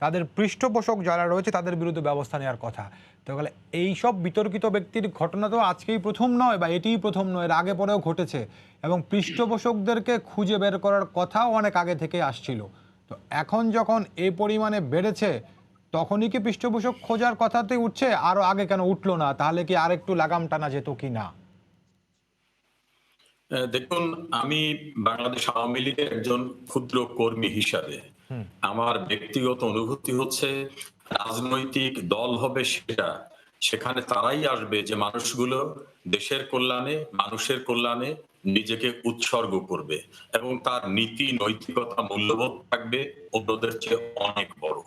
তাদের পৃষ্ঠপোষক যারা রয়েছে তাদের বিরুদ্ধে ব্যবস্থা নেওয়ার কথা। তাহলে এইসব বিতর্কিত ব্যক্তির ঘটনা তো আজকেই প্রথম নয় বা এটিই প্রথম নয়, এর আগে পরেও ঘটেছে এবং পৃষ্ঠপোষকদেরকে খুঁজে বের করার কথাও অনেক আগে থেকে আসছিল। তো এখন যখন এই পরিমাণে বেড়েছে তখনই কি পৃষ্ঠপোষক খোঁজার কথাতেই উঠছে, আরো আগে কেন উঠলো না? তাহলে কি আরেকটু লাগাম টানা যেত কি না? দেখুন, আমি বাংলাদেশ আওয়ামী লীগের একজন ক্ষুদ্র কর্মী হিসাবে আমার ব্যক্তিগত অনুভূতি হচ্ছে রাজনৈতিক দল হবে সেখানে তারাই আসবে যে মানুষগুলো দেশের কল্যাণে, মানুষের কল্যাণে নিজেকে উৎসর্গ করবে এবং তার নীতি নৈতিকতা মূল্যবোধ থাকবে অন্যদের চেয়ে অনেক বড়।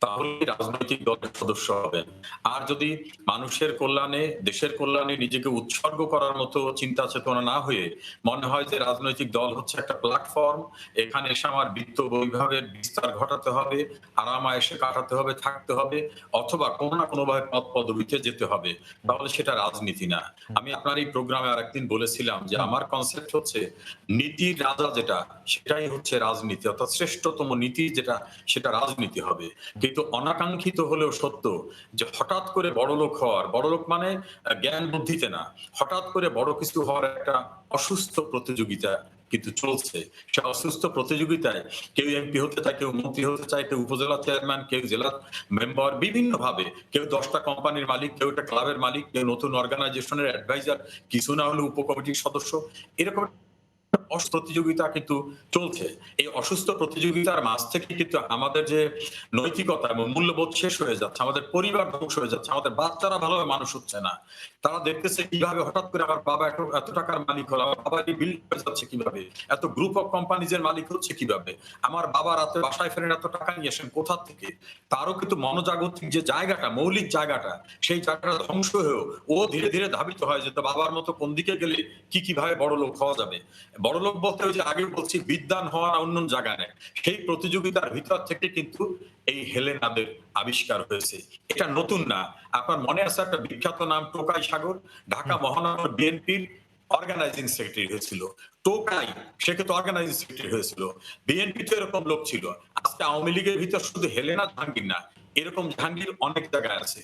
তাহলে রাজনৈতিক দলের সদস্য হবেন। আর যদি মানুষের কল্যাণে, দেশের কল্যাণে নিজেকে উৎসর্গ করার মতো চিন্তা চেতনা না হয়ে মনে হয় যে রাজনৈতিক দল হচ্ছে একটা প্ল্যাটফর্ম, এখানে এসে আমার বিত্ত বৈভবের বিস্তার ঘটাতে হবে, আরামায়েশে কাটাতে হবে, থাকতে হবে, অথবা কোনো না কোনোভাবে পদ পদবিতে যেতে হবে, তাহলে সেটা রাজনীতি না। আমি আপনার এই প্রোগ্রামে আরেকদিন বলেছিলাম যে আমার কনসেপ্ট হচ্ছে নীতির রাজা যেটা সেটাই হচ্ছে রাজনীতি, অর্থাৎ শ্রেষ্ঠতম নীতি যেটা সেটা রাজনীতি হবে। কিন্তু অনাকাঙ্ক্ষিত হলেও সত্য যে হঠাৎ করে বড়লোক হওয়ার, বড়লোক মানে জ্ঞান বুদ্ধিতে না, হঠাৎ করে বড় কিছু হওয়ার একটা অসুস্থ প্রতিযোগিতা কিন্তু চলছে। সে অসুস্থ প্রতিযোগিতায় কেউ এমপি হতে চায়, কেউ মন্ত্রী হতে চায়, কেউ উপজেলা চেয়ারম্যান, কেউ জেলা মেম্বার, বিভিন্ন ভাবে, কেউ 10টা কোম্পানির মালিক, কেউ একটা ক্লাবের মালিক, কেউ নতুন অর্গানাইজেশনের অ্যাডভাইজার, কিছু না হলে উপকমিটির সদস্য, এরকম প্রতিযোগিতা কিন্তু চলছে। এই অসুস্থ প্রতিযোগিতার মাঝ থেকে কিন্তু আমাদের যে নৈতিকতা এবং মূল্যবোধ শেষ হয়ে যাচ্ছে, আমাদের পরিবার ধ্বংস হয়ে যাচ্ছে, আমাদের বাচ্চারা ভালোভাবে মানুষ হচ্ছে না। তারা দেখতেছে কিভাবে হঠাৎ করে আমার বাবা এত টাকার মালিক হলো, আমার বাবা বিল হয়ে যাচ্ছে কিভাবে, এত গ্রুপ অফ কোম্পানিজের মালিক হচ্ছে কিভাবে, আমার বাবা রাতে বাসায় ফেরেন এত টাকা নিয়ে আসেন কোথা থেকে। তারও কিন্তু মনোজাগতিক যে জায়গাটা, মৌলিক জায়গাটা, সেই জায়গাটা ধ্বংস হয়েও ও ধীরে ধীরে ধাবিত হয় যে বাবার মতো কোন দিকে গেলে কিভাবে বড় লোক হওয়া যাবে। বড়লোক বলতে ওই যে আগে বলছি বিদ্বান হওয়া অন্য জায়গায় নেই, সেই প্রতিযোগিতার ভিতর থেকে কিন্তু এই হেলেনাদের আবিষ্কার হয়েছে। এটা নতুন না। আপনার মনে আছে একটা বিখ্যাত নাম টোকাই সাগর, ঢাকা মহানগর বিএনপির অর্গানাইজিং সেক্রেটারি হয়েছিল। টোকাই, সে কিন্তু অর্গানাইজিং সেক্রেটারি হয়েছিল। বিএনপি তো এরকম লোক ছিল। আজকে আওয়ামী লীগের ভিতর শুধু হেলেনা জাহাঙ্গীর না, এরকম জাহাঙ্গীর অনেক জায়গায় আছে।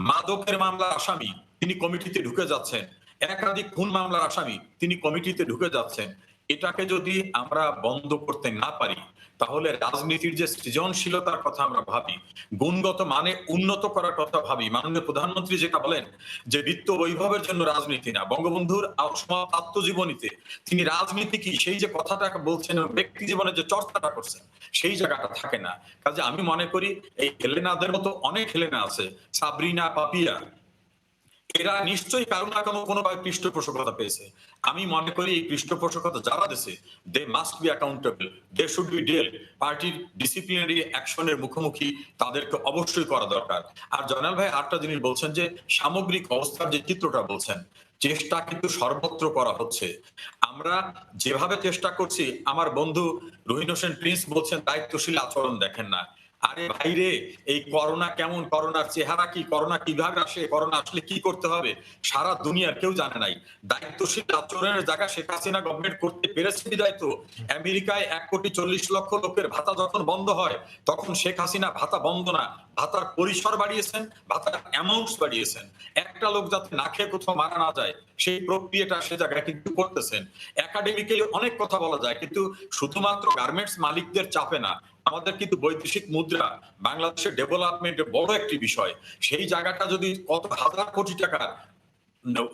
মাদকের মামলার আসামি, তিনি কমিটিতে ঢুকে যাচ্ছেন। একাধিক খুন মামলার আসামি, তিনি কমিটিতে ঢুকে যাচ্ছেন। এটাকে যদি আমরা বন্ধ করতে না পারি, তাহলে রাজনীতির যে সৃজনশীলতার কথা আমরা ভাবি, গুণগত মানে উন্নত করার কথা ভাবি, মাননীয় প্রধানমন্ত্রী যেটা বলেন যে বিত্ত বৈভবের জন্য রাজনীতি না, বঙ্গবন্ধুর আত্মজীবনীতে তিনি রাজনীতি কি সেই যে কথাটা বলছেন, ব্যক্তি জীবনে যে চর্চাটা করছেন, সেই জায়গাটা থাকে না। কাজে আমি মনে করি এই হেলেনাদের মতো অনেক হেলেনা আছে, সাবরিনা, পাপিয়া, এরা নিশ্চয়ই কারো না কোনোভাবে পৃষ্ঠপোষকতা পেয়েছে। আমি মনে করি এই পৃষ্ঠপোষকতা যারা দিয়েছে, they must be accountable, they should be dealt. পার্টির ডিসিপ্লিনারি অ্যাকশনের মুখোমুখি তাদেরকে অবশ্যই করা দরকার। আর জয়নাল ভাই আরেকটা জিনিস বলছেন যে সামগ্রিক অবস্থার যে চিত্রটা বলছেন, চেষ্টা কিন্তু সর্বত্র করা হচ্ছে। আমরা যেভাবে চেষ্টা করছি, আমার বন্ধু রহিন হোসেন প্রিন্স বলছেন দায়িত্বশীল আচরণ দেখেন না। আরে ভাইরে, এই করোনা কেমন, করোনার চেহারা কি, করোনা কিভাবে আসে, করোনা আসলে কি করতে হবে, সারা দুনিয়ার কেউ জানে নাই। দায়িত্বশীল আচরণের জায়গা শেখ হাসিনা গভর্নমেন্ট করতে পেরেছে বিদায় তো আমেরিকায় 1,40,00,000 লোকের ভাতা যখন বন্ধ হয়, তখন শেখ হাসিনা ভাতা বন্ধ না, ভাতার পরিসর বাড়িয়েছেন, ভাতার অ্যামাউন্টস বাড়িয়েছেন। একটা লোক যাতে না খেয়ে কোথাও মারা না যায়, সেই প্রক্রিয়াটা সে জায়গায় কিন্তু করতেছেন। একাডেমিক্যালি অনেক কথা বলা যায়, কিন্তু শুধুমাত্র গার্মেন্টস মালিকদের চাপে না, আমাদের কিন্তু বৈদেশিক মুদ্রা বাংলাদেশের ডেভেলপমেন্টের বড় একটি বিষয়। সেই জায়গাটা যদি কত হাজার কোটি টাকা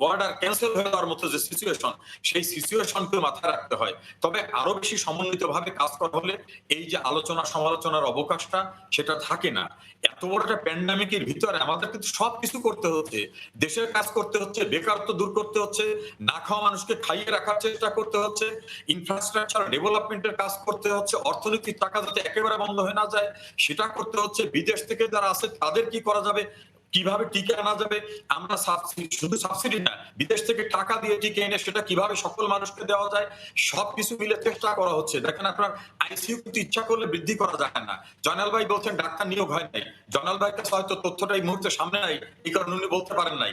অর্ডার ক্যান্সেল হয়ে যাওয়ার মতো যে সিচুয়েশন, সেই সিচুয়েশনকে মাথায় রাখতে হয়। তবে আরো বেশি সমন্বিত ভাবে কাজ করা হলে এই যে আলোচনা সমালোচনার অবকাশটা সেটা থাকে না। এত বড় একটা প্যান্ডামিকের ভিতরে আমাদের কিন্তু সবকিছু করতে হচ্ছে, দেশের কাজ করতে হচ্ছে, বেকারত্ব দূর করতে হচ্ছে, না খাওয়া মানুষকে খাইয়ে রাখার চেষ্টা করতে হচ্ছে, ইনফ্রাস্ট্রাকচার ডেভেলপমেন্টের কাজ করতে হচ্ছে, অর্থনৈতিক টাকা যাতে একেবারে বন্ধ হয়ে না যায় সেটা করতে হচ্ছে, বিদেশ থেকে যারা আছে তাদের কি করা যাবে, কিভাবে টিকে আনা যাবে। আমরা শুধু সাবসিডি না, বিদেশ থেকে টাকা দিয়ে টিকে এনে সেটা কিভাবে সকল মানুষকে দেওয়া যায়, সবকিছু মিলে চেষ্টা করা হচ্ছে। দেখেন আপনার আইসিইউ কিন্তু ইচ্ছা করলে বৃদ্ধি করা যায় না। জয়নাল ভাই বলছেন ডাক্তার নিয়োগ হয় নাই, জয়নাল ভাইয়ের কাছে হয়তো তথ্যটা এই মুহূর্তে সামনে নাই, এই কারণে উনি বলতে পারেন নাই।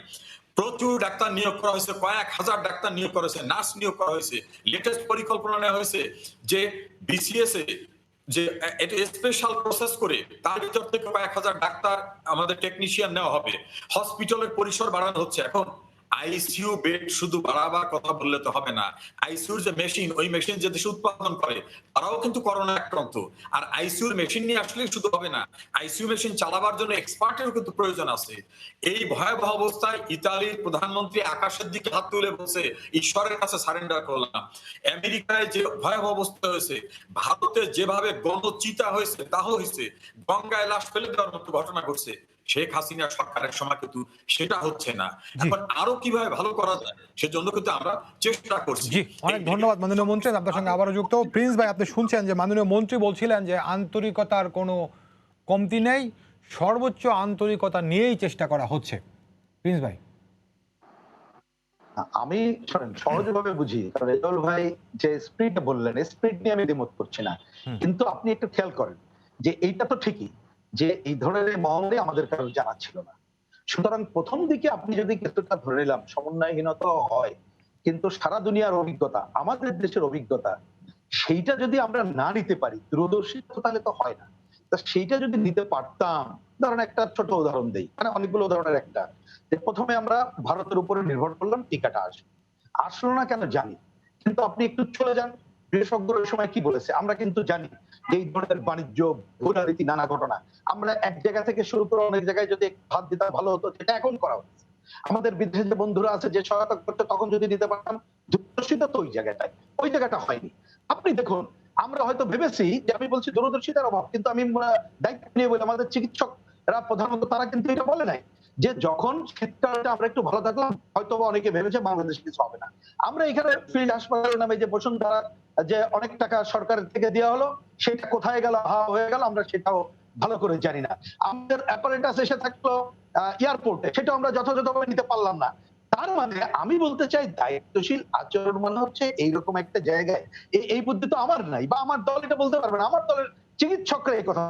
প্রচুর ডাক্তার নিয়োগ করা হয়েছে, কয়েক হাজার ডাক্তার নিয়োগ করা হয়েছে, নার্স নিয়োগ করা হয়েছে। লেটেস্ট পরিকল্পনা নেওয়া হয়েছে যে বিসিএস এ যে এটা স্পেশাল প্রসেস করে তার ভিতর থেকে কয়েক হাজার ডাক্তার আমাদের টেকনিশিয়ান নেওয়া হবে। হসপিটালের পরিসর বাড়ানো হচ্ছে। এখন আইসিইউ বেড শুধু বাড়াবার কথা বললে তো হবে না, আইসিইউর যে মেশিন, ওই মেশিন যে দেশে উৎপাদন করে তারাও কিন্তু করোনা আক্রান্ত। আর আইসিইউর মেশিন নিয়ে আসলে শুধু হবে না, আইসিইউ মেশিন চালাবার জন্য এক্সপার্টের কিন্তু প্রয়োজন আছে। এই ভয়াবহ অবস্থায় ইতালির প্রধানমন্ত্রী আকাশের দিকে হাত তুলে বলছে ঈশ্বরের কাছে সারেন্ডার করলাম। আমেরিকায় যে ভয়াবহ অবস্থা হয়েছে, ভারতে যেভাবে গণচিতা হয়েছে তা হয়েছে, গঙ্গায় লাশ ফেলে দেওয়ার মতো ঘটনা ঘটছে, শেখ হাসিনা সরকারের সময় কিন্তু সেটা হচ্ছে না। এখন আরো কিভাবে ভালো করা যায় সেজন্য কিন্তু আমরা চেষ্টা করছি। জি, অনেক ধন্যবাদ মাননীয় মন্ত্রী। আপনার সঙ্গে আবারও যুক্ত প্রিন্স ভাই, আপনি শুনছেন যে মাননীয় মন্ত্রী বলছিলেন যে আন্তরিকতার কোনো কমতি নেই, সর্বোচ্চ আন্তরিকতা নিয়েই চেষ্টা করা হচ্ছে। প্রিন্স ভাই, আমি সহজভাবে বুঝি, কারণ রেজাউল ভাই যে স্পিড বললেন, স্পিড নিয়ে আমি দ্বিমত করছি না, কিন্তু আপনি একটু খেয়াল করেন যে এইটা তো ঠিকই যে এই ধরনের মহলে আমাদের কারো জানা ছিল না। সুতরাং প্রথম দিকে আপনি যদি কিছুটা ধরে নিলাম সমন্বয়হীনতা হয়, কিন্তু সারা দুনিয়ার অভিজ্ঞতা, আমাদের দেশের অভিজ্ঞতা, সেইটা যদি আমরা না নিতে পারি, দূরদর্শিতা তাহলে তো হয় না। তা সেইটা যদি নিতে পারতাম, ধরেন একটা ছোট উদাহরণ দেই, মানে অনেকগুলো উদাহরণের একটা, যে প্রথমে আমরা ভারতের উপরে নির্ভর করলাম, টিকাটা আসলো না কেন জানি, কিন্তু আপনি একটু চলে যান, বিশেষজ্ঞরা ওই সময় কি বলেছে আমরা কিন্তু জানি যে এই ধরনের বাণিজ্য ভোটারীতি নানা ঘটনা, আমরা এক জায়গা থেকে শুরু করে অনেক জায়গায় যদি হাত দিতে ভালো হতো, যেটা এখন করা হচ্ছে। আমাদের বিদেশে যে বন্ধুরা আছে যে সহায়তা করতে, তখন যদি দিতে পারতাম, দূরদর্শিতা তো ওই জায়গাটা হয়নি। আপনি দেখুন, আমরা হয়তো ভেবেছি যে, আমি বলছি দূরদর্শিতার অভাব, কিন্তু আমি দায়িত্ব নিয়ে বলি আমাদের চিকিৎসকরা প্রধানত তারা কিন্তু এটা বলে নাই যে যখন শীতকালটা আমরা একটু ভালো থাকলাম, হয়তো অনেকে ভেবেছে বাংলাদেশ কিছু হবে না। আমরা এখানে ফিল্ড হাসপাতালের নামে যে বসুন্ধরা যে অনেক টাকা সরকারের থেকে দেওয়া হলো, সেটা কোথায় গেল, হয়ে গেল, আমরা সেটাও ভালো করে জানি না। আমাদের অ্যাপারেটাস এসে থাকলো এয়ারপোর্টে, সেটা আমরা যথাযথভাবে নিতে পারলাম না। তার মানে আমি বলতে চাই, দায়িত্বশীল আচরণ মানে হচ্ছে এইরকম একটা জায়গায়, এই বুদ্ধি তো আমার নাই, বা আমার দল এটা বলতে পারবে না, আমার দলের চিকিৎসকরা এই কথা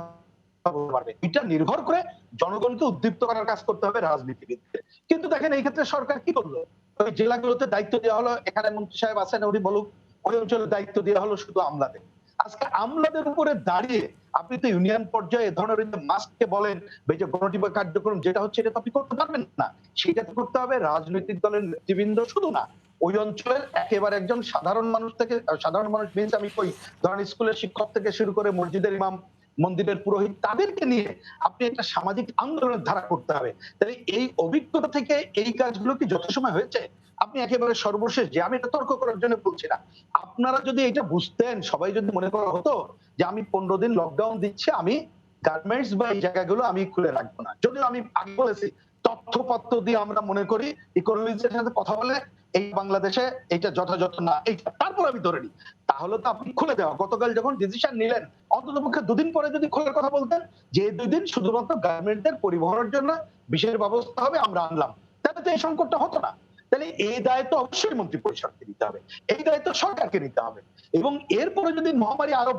বলতে পারবে। এটা নির্ভর করে জনগণকে উদ্দীপ্ত করার কাজ করতে হবে রাজনীতিবিদদের। কিন্তু দেখেন এই ক্ষেত্রে সরকার কি করলো, ওই জেলাগুলোতে দায়িত্ব দেওয়া হলো, এখানে মন্ত্রী সাহেব আছেন উনি বলুক, ওই অঞ্চলে দায়িত্ব দেওয়া হলো শুধু আমলাদের। আজকে আমলাদের উপরে দাঁড়িয়ে আপনি তো ইউনিয়ন পর্যায়ে এ ধরনের মাস্টকে বলেন এই যে গণটিপা কার্যক্রম যেটা হচ্ছে এটা তো আপনি করতে পারবেন না। সেটা তো করতে হবে রাজনৈতিক দলের নেতৃবৃন্দ, শুধু না ওই অঞ্চলের একেবারে একজন সাধারণ মানুষ থেকে, সাধারণ মানুষ মিন্স আমি কই ধরেন স্কুলের শিক্ষক থেকে শুরু করে মসজিদের ইমাম, মন্দিরের পুরোহিত, তাদেরকে নিয়ে আপনি একটা সামাজিক আন্দোলনের ধারা করতে হবে। তাহলে এই অভিজ্ঞতা থেকে এই কাজগুলো কি যথাসময় হয়েছে? আপনি একেবারে সর্বশেষ, যে আমি এটা তর্ক করার জন্য বলছি না, আপনারা যদি এটা বুঝতেন, সবাই যদি মনে করা হতো যে আমি 15 দিন লকডাউন দিচ্ছি, আমি গার্মেন্টস বা এই জায়গাগুলো আমি খুলে রাখবো না, যদিও আমি আগে বলেছি তথ্যপত্র দিয়ে আমরা মনে করি ইকোনমিক্সের সাথে কথা বলে এই বাংলাদেশে এটা যথাযথ না, এইটা তারপর আমি ধরে নিই, তাহলে তো আপনি খুলে দেওয়া। গতকাল যখন ডিসিশন নিলেন অন্তত পক্ষে 2 দিন পরে যদি খোলার কথা বলতেন যে 2 দিন শুধুমাত্র গার্মেন্টদের পরিবহনের জন্য বিশেষ ব্যবস্থা হবে, আমরা আনলাম, তাহলে তো এই সংকটটা হতো না। তাহলে এই দায়িত্ব অবশ্যই মন্ত্রী পরিষদকে নিতে হবে, এই দায়িত্ব সরকারকে নিতে হবে। এবং এরপরে যদি মহামারী আরো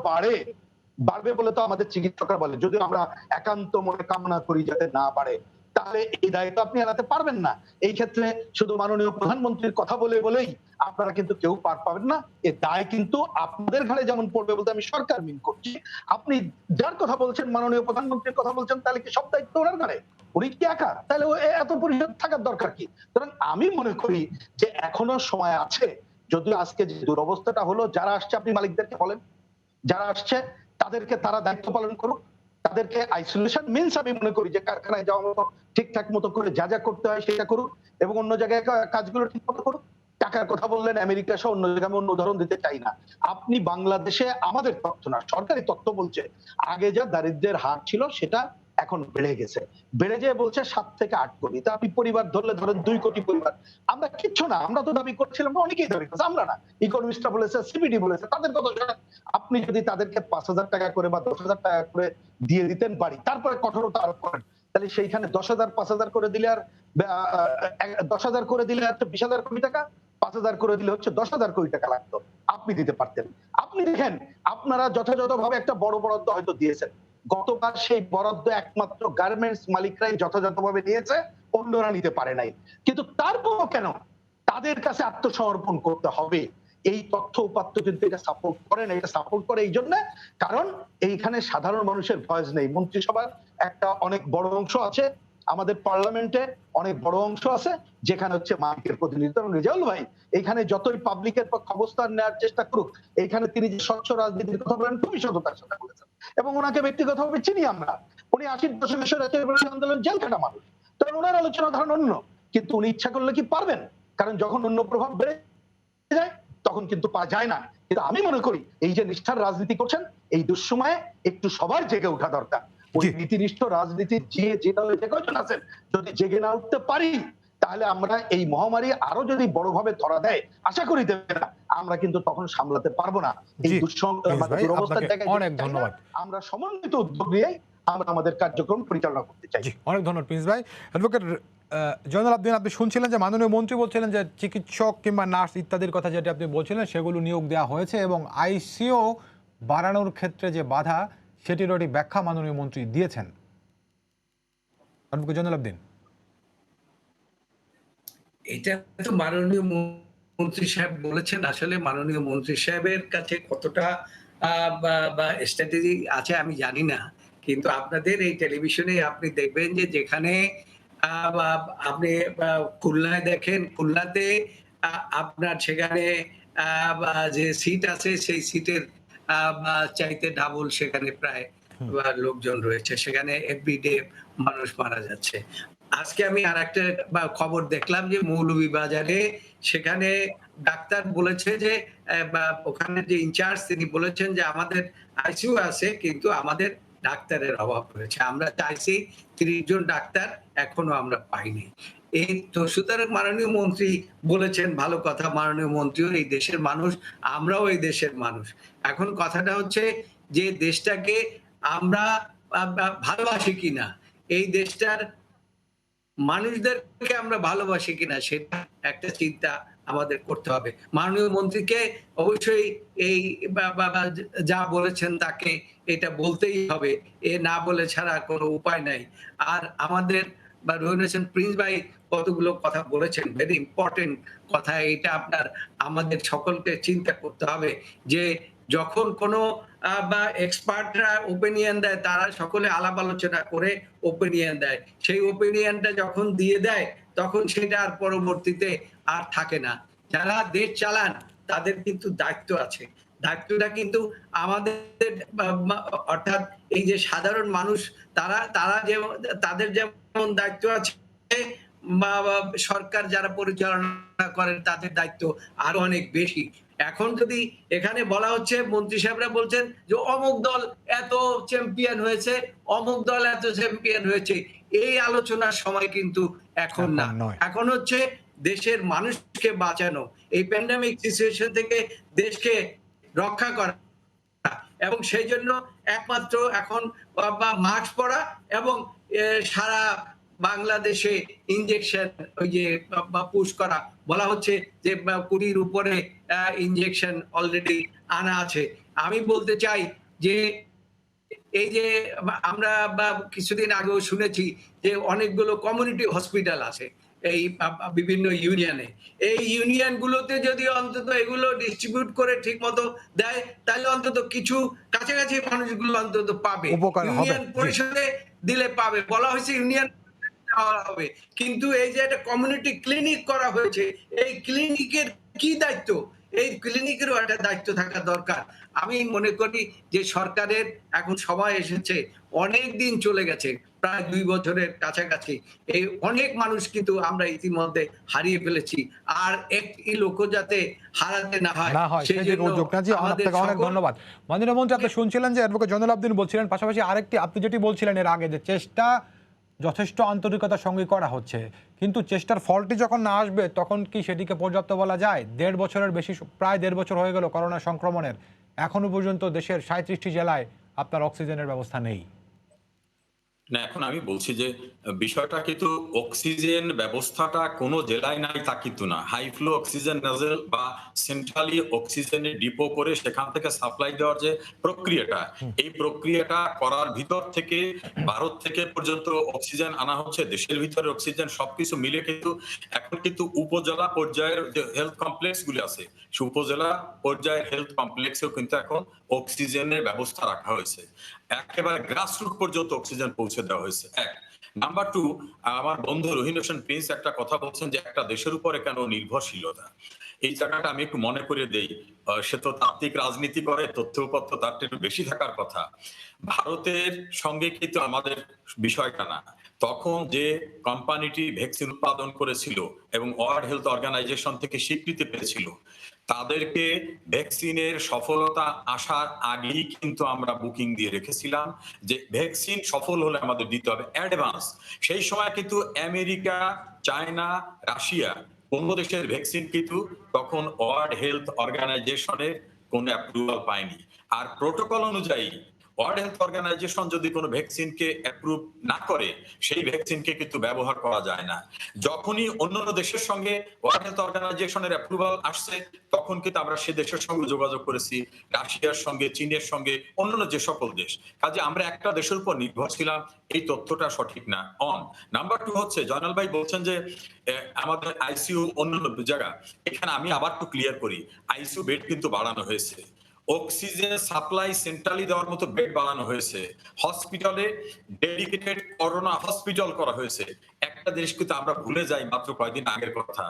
বাড়বে বলে তো আমাদের চিকিৎসকরা বলে, যদিও আমরা একান্ত মনে কামনা করি যাতে না বাড়ে, তাহলে এই দায়িত্ব আপনি এড়াতে পারবেন না। এই ক্ষেত্রে শুধু মাননীয় প্রধানমন্ত্রীর কথা বলেই আপনারা কিন্তু কেউ পার পাবেন না। এ দায় কিন্তু আপনাদের ঘাড়ে যেমন পড়বে বলতে আমি সরকার মিন করছি। আপনি যার কথা বলছেন, মাননীয় প্রধানমন্ত্রীর কথা বলছেন, তাহলে কি সব দায়িত্ব ওনার ঘাড়ে? উনি কি একা? তাহলে এত পরিষদ থাকার দরকার কি? কারণ আমি মনে করি যে এখনো সময় আছে। যদিও আজকে যে দুরবস্থাটা হলো, যারা আসছে আপনি মালিকদেরকে বলেন, যারা আসছে তাদেরকে তারা দায়িত্ব পালন করুক, তাদেরকে আইসোলেশন মিন্স আমি মনে করি যে কারখানায় যাওয়ার মতো ঠিকঠাক মতো করে যা যা করতে হয় সেটা করুক, এবং অন্য জায়গায় কাজগুলো ঠিক মতো করুক। টাকার কথা বললেন আমেরিকা সহ অন্য জায়গায়, আমি অন্য উদাহরণ দিতে চাই না। আপনি বাংলাদেশে, আমাদের তথ্য না সরকারি তথ্য বলছে, আগে যা দারিদ্র্যের হার ছিল সেটা এখন বেড়ে গেছে, বেড়ে যেয়ে বলছে 7 থেকে 8 কোটি। তা আপনি পরিবার ধরলে ধরেন 2 কোটি পরিবার। আমরা কিচ্ছু না, আমরা তো দাবি করছিলাম, অনেকেই দাবি করছে, আমরা না, ইকোনমিস্টরা বলেছে, সিপিডি বলেছে, তাদের কথা শোনেন। আপনি যদি তাদেরকে 5,000 টাকা করে বা 10,000 টাকা করে দিয়ে দিতেন বাড়ি, তারপরে কঠোরতা আরোপ করেন, তাহলে সেইখানে 10,000 5,000 করে দিলে আর 10,000 করে দিলে হচ্ছে 20,000 কোটি টাকা, 5,000 করে দিলে হচ্ছে 10,000 কোটি টাকা লাগতো, আপনি দিতে পারতেন। আপনি দেখেন, আপনারা যথাযথভাবে একটা বড় বরাদ্দ হয়তো দিয়েছেন, গতবার সেই বরাদ্দ একমাত্র গার্মেন্টস মালিকরাই যথাযথভাবে নিয়েছে, অন্যরা নিতে পারে নাই। কিন্তু তারপরও কেন তাদের কাছে আত্মসমর্পণ করতে হবে? এই তথ্য উপাত্ত কিন্তু এটা সাপোর্ট করে না। এটা সাপোর্ট করে এই জন্য কারণ এইখানে সাধারণ মানুষের ভয়েস নেই। মন্ত্রিসভার একটা অনেক বড় অংশ আছে, আমাদের পার্লামেন্টে অনেক বড় অংশ আছে যেখানে হচ্ছে মালিকের প্রতিনিধিত্ব। রেজাউল ভাই এখানে যতই পাবলিকের পক্ষে অবস্থান নেওয়ার চেষ্টা করুক, এখানে তিনি যে স্বচ্ছ রাজনীতির কথা বলেন খুবই সততার সাথে বলেছেন, এবং ওনাকে ব্যক্তিগতভাবে চিনি আমরা। উনি 80 দশকের স্বৈরাচার বিরোধী আন্দোলন জেল খাটা মানুষ, তখন ওনার আলোচনা ধরেন অন্য, কিন্তু উনি ইচ্ছা করলে কি পারবেন? কারণ যখন অন্য প্রভাব বেড়ে যায় তখন কিন্তু পাওয়া যায় না। কিন্তু আমি মনে করি এই যে নিষ্ঠার রাজনীতি করছেন, এই দুঃসময়ে একটু সবার জেগে ওঠা দরকার। ওই নীতিনিষ্ঠ রাজনীতির যে দলে যে কয়জন আছেন, যদি জেগে না উঠতে পারি, তাহলে আমরা এই মহামারী আরো যদি বড়ভাবে ধরা দেয়, আশা করি দেবে না, আমরা কিন্তু তখন সামলাতে পারবো না। এই দুরবস্থার জায়গায় অনেক ধন্যবাদ। আমরা সমন্বিত উদ্যোগ নিয়ে আমরা আমাদের কার্যক্রম পরিচালনা করতে চাই। অনেক ধন্যবাদ প্রিন্স ভাই। অ্যাডভোকেট জয়নুল আবেদিন, আপনি শুনছিলেন যে মাননীয় মন্ত্রী বলছিলেন যে চিকিৎসক কিংবা নার্স ইত্যাদির কথা যেটা আপনি বলছিলেন সেগুলো নিয়োগ দেওয়া হয়েছে, এবং আইসিইউ বাড়ানোর ক্ষেত্রে যে বাধা সেটির একটি ব্যাখ্যা মাননীয় মন্ত্রী দিয়েছেন। অ্যাডভোকেট জয়নুল আবেদিন, এটা তো মাননীয় মন্ত্রী সাহেব বলেছেন। আসলে মাননীয় মন্ত্রী সাহেবের কাছে কতটা বা স্ট্র্যাটেজি আছে আমি জানি না, কিন্তু আপনাদের এই টেলিভিশনে আপনি দেখবেন যে যেখানে আপনি খুলনায় দেখেন, খুলনাতে আপনার সেখানে যে সিট আছে সেই সিটের চাইতে ডাবল সেখানে প্রায় লোকজন রয়েছে, সেখানে এভরিডে মানুষ মারা যাচ্ছে। আজকে আমি আর একটা খবর দেখলাম যে মৌলভীবাজারে সেখানে ডাক্তার বলেছে যে ওখানে যে ইনচার্জ তিনি বলেছেন যে আমাদের আইসিইউ আছে কিন্তু আমাদের ডাক্তারের অভাব রয়েছে, আমরা চাইছি 30 জন ডাক্তার এখনো আমরা পাইনি। এই তো সুতরাং মাননীয় মন্ত্রী বলেছেন, ভালো কথা, মাননীয় মন্ত্রীও এই দেশের মানুষ, আমরাও এই দেশের মানুষ। এখন কথাটা হচ্ছে যে দেশটাকে আমরা ভালোবাসি কিনা, এই দেশটার মানুষদেরকে আমরা ভালোবাসি কিনা, সেটা একটা চিন্তা আমাদের করতে হবে। মাননীয় মন্ত্রীকে অবশ্যই এই যা বলেছেন তাকে এটা বলতেই হবে, এ না বলে ছাড়া কোনো উপায় নাই। আর আমাদের রহিন হোসেন প্রিন্স ভাই কতগুলো কথা বলেছেন, ভেরি ইম্পর্টেন্ট কথা, এটা আপনার আমাদের সকলকে চিন্তা করতে হবে যে যখন কোনো বা এক্সপার্টরা ওপিনিয়ন দেয়, তারা সকলে আলাপ আলোচনা করে ওপিনিয়ন দেয়। সেই ওপিনিয়নটা যখন দিয়ে দেয় তখন সেটা আর পরবর্তীতে আর থাকে না। যারা দেশ চালান তাদের কিন্তু দায়িত্ব আছে। দায়িত্বটা কিন্তু আমাদের অর্থাৎ এই যে সাধারণ মানুষ, তারা যেমন তাদের যেমন দায়িত্ব আছে, বা সরকার যারা পরিচালনা করেন তাদের দায়িত্ব আরো অনেক বেশি। এখন যদি এখানে বলা হচ্ছে, মন্ত্রী সাহেবরা বলছেন যে অমুক দল এত চ্যাম্পিয়ন হয়েছে, অমুক দল এত চ্যাম্পিয়ন হয়েছে, এই আলোচনার সময় কিন্তু এখন না। নয়। এখন হচ্ছে দেশের মানুষকে বাঁচানো, এই প্যান্ডেমিক সিচুয়েশন থেকে দেশকে রক্ষা করা, এবং সেই জন্য একমাত্র এখন মাস্ক পরা এবং সারা বাংলাদেশে ইনজেকশন ওই যে পুশ করা, বলা হচ্ছে যে 20-র উপরে ইনজেকশন অলরেডি আনা আছে। আমি বলতে চাই যে এই যে আমরা কিছুদিন আগেও শুনেছি যে অনেকগুলো কমিউনিটি হসপিটাল আছে এই বিভিন্ন ইউনিয়নে। এই ইউনিয়ন গুলোতে যদি অন্তত এগুলো ডিস্ট্রিবিউট করে ঠিক মতো দেয়, তাহলে অন্তত কিছু কাছাকাছি মানুষগুলো অন্তত পাবে। উপকার হবে। ইউনিয়ন জি। পরিষদে দিলে পাবে, বলা হয়েছে ইউনিয়ন হবে, কিন্তু এই যে একটা কমিউনিটি ক্লিনিক করা হয়েছে, এই ক্লিনিকের কি দায়িত্ব? এই ক্লিনিকেরও একটা দায়িত্ব থাকা দরকার। আমি মনে করি যে সরকারের এখন সময় এসেছে, অনেক দিন চলে গেছে, প্রায় 2 বছরের কাছাকাছি। এই অনেক মানুষ কিন্তু আমরা ইতিমধ্যে হারিয়ে ফেলেছি, আর একটি লোক যাতে হারাতে না হয় সেই দিকে উদ্যোগ না। জি, আপনাকে অনেক ধন্যবাদ। মাননীয় মন্ত্রী, আপনি শুনছিলেন যে অ্যাডভোকেট জয়নুল আবেদীন বলছিলেন, পাশাপাশি আরেকটি আপনি যেটি বলছিলেন এর আগে, যে চেষ্টা যথেষ্ট আন্তরিকতার সঙ্গে করা হচ্ছে, কিন্তু চেষ্টার ফলটি যখন না আসবে তখন কি সেটিকে পর্যাপ্ত বলা যায়? 1.5 বছরের বেশি, প্রায় 1.5 বছর হয়ে গেল করোনা সংক্রমণের, এখনো পর্যন্ত দেশের 37টি জেলায় আপনার অক্সিজেনের ব্যবস্থা নেই। না, এখন আমি বলছি যে বিষয়টা কিন্তু অক্সিজেন ব্যবস্থাটা কোনো জেলায় নাই তা কিন্তু না। হাই ফ্লো অক্সিজেন নজেল বা সেন্ট্রালি অক্সিজেনের ডিপো করে সেখান থেকে সাপ্লাই দেওয়ার যে প্রক্রিয়াটা, এই প্রক্রিয়াটা করার ভিতর থেকে ভারত থেকে পর্যন্ত অক্সিজেন আনা হচ্ছে, দেশের ভিতরে অক্সিজেন সবকিছু মিলে কিন্তু এখন কিন্তু উপজেলা পর্যায়ের যে হেলথ কমপ্লেক্স গুলি আছে, সে উপজেলা পর্যায়ের হেলথ কমপ্লেক্সেও কিন্তু এখন অক্সিজেনের ব্যবস্থা রাখা হয়েছে। একেবারে গ্রাসরুট পর্যন্ত অক্সিজেন পৌঁছে দেওয়া হয়েছে। এক নাম্বার 2, আমার বন্ধু রহিন হোসেন প্রিন্স একটা কথা বলছেন যে একটা দেশের উপরে কেন নির্ভরশীলতা, এই জায়গাটা আমি একটু মনে করে দেই। সে তো তাত্ত্বিক রাজনীতি করে, তথ্যপত্র তার একটু বেশি থাকার কথা। ভারতের সঙ্গে কিন্তু আমাদের বিষয়টা না। তখন যে কোম্পানিটি ভ্যাকসিন উৎপাদন করেছিল এবং ওয়ার্ল্ড হেলথ অর্গানাইজেশন থেকে স্বীকৃতি পেয়েছিল, তাদেরকে ভ্যাকসিনের সফলতা আসার আগেই কিন্তু আমরা বুকিং দিয়ে রেখেছিলাম যে ভ্যাকসিন সফল হলে আমাদের দিতে হবে অ্যাডভান্স। সেই সময় কিন্তু আমেরিকা, চায়না, রাশিয়া কোন দেশের ভ্যাকসিন কিন্তু তখন ওয়ার্ল্ড হেলথ অর্গানাইজেশনের কোনো অ্যাপ্রুভাল পায়নি। আর প্রোটোকল অনুযায়ী ওয়ার্ল্ড হেলথ অর্গানাইজেশন যদি কোনো ভ্যাকসিনকে অ্যাপ্রুভ না করে, সেই ভ্যাকসিনকে কিন্তু ব্যবহার করা যায় না। যখনই অন্যান্য দেশের সঙ্গে ওয়ার্ল্ড হেলথ অর্গানাইজেশনের অ্যাপ্রুভাল আসছে, তখন কিন্তু আমরা সে দেশের সঙ্গে যোগাযোগ করেছি, রাশিয়ার সঙ্গে, চীনের সঙ্গে, অন্যান্য যে সকল দেশ। কাজে আমরা একটা দেশের উপর নির্ভর ছিলাম, এই তথ্যটা সঠিক না। নাম্বার 2 হচ্ছে, জয়নাল ভাই বলছেন যে আমাদের আইসিইউ অন্যান্য জায়গা, এখানে আমি আবার একটু ক্লিয়ার করি, আইসিইউ বেড কিন্তু বাড়ানো হয়েছে, অক্সিজেন সাপ্লাই সেন্ট্রালি দেওয়ার মতো বেড বানানো হয়েছে, হসপিটালে ডেডিকেটেড করোনা হসপিটাল করা হয়েছে। একটা জিনিস কিন্তু আমরা ভুলে যাই, মাত্র কয়েকদিন আগের কথা,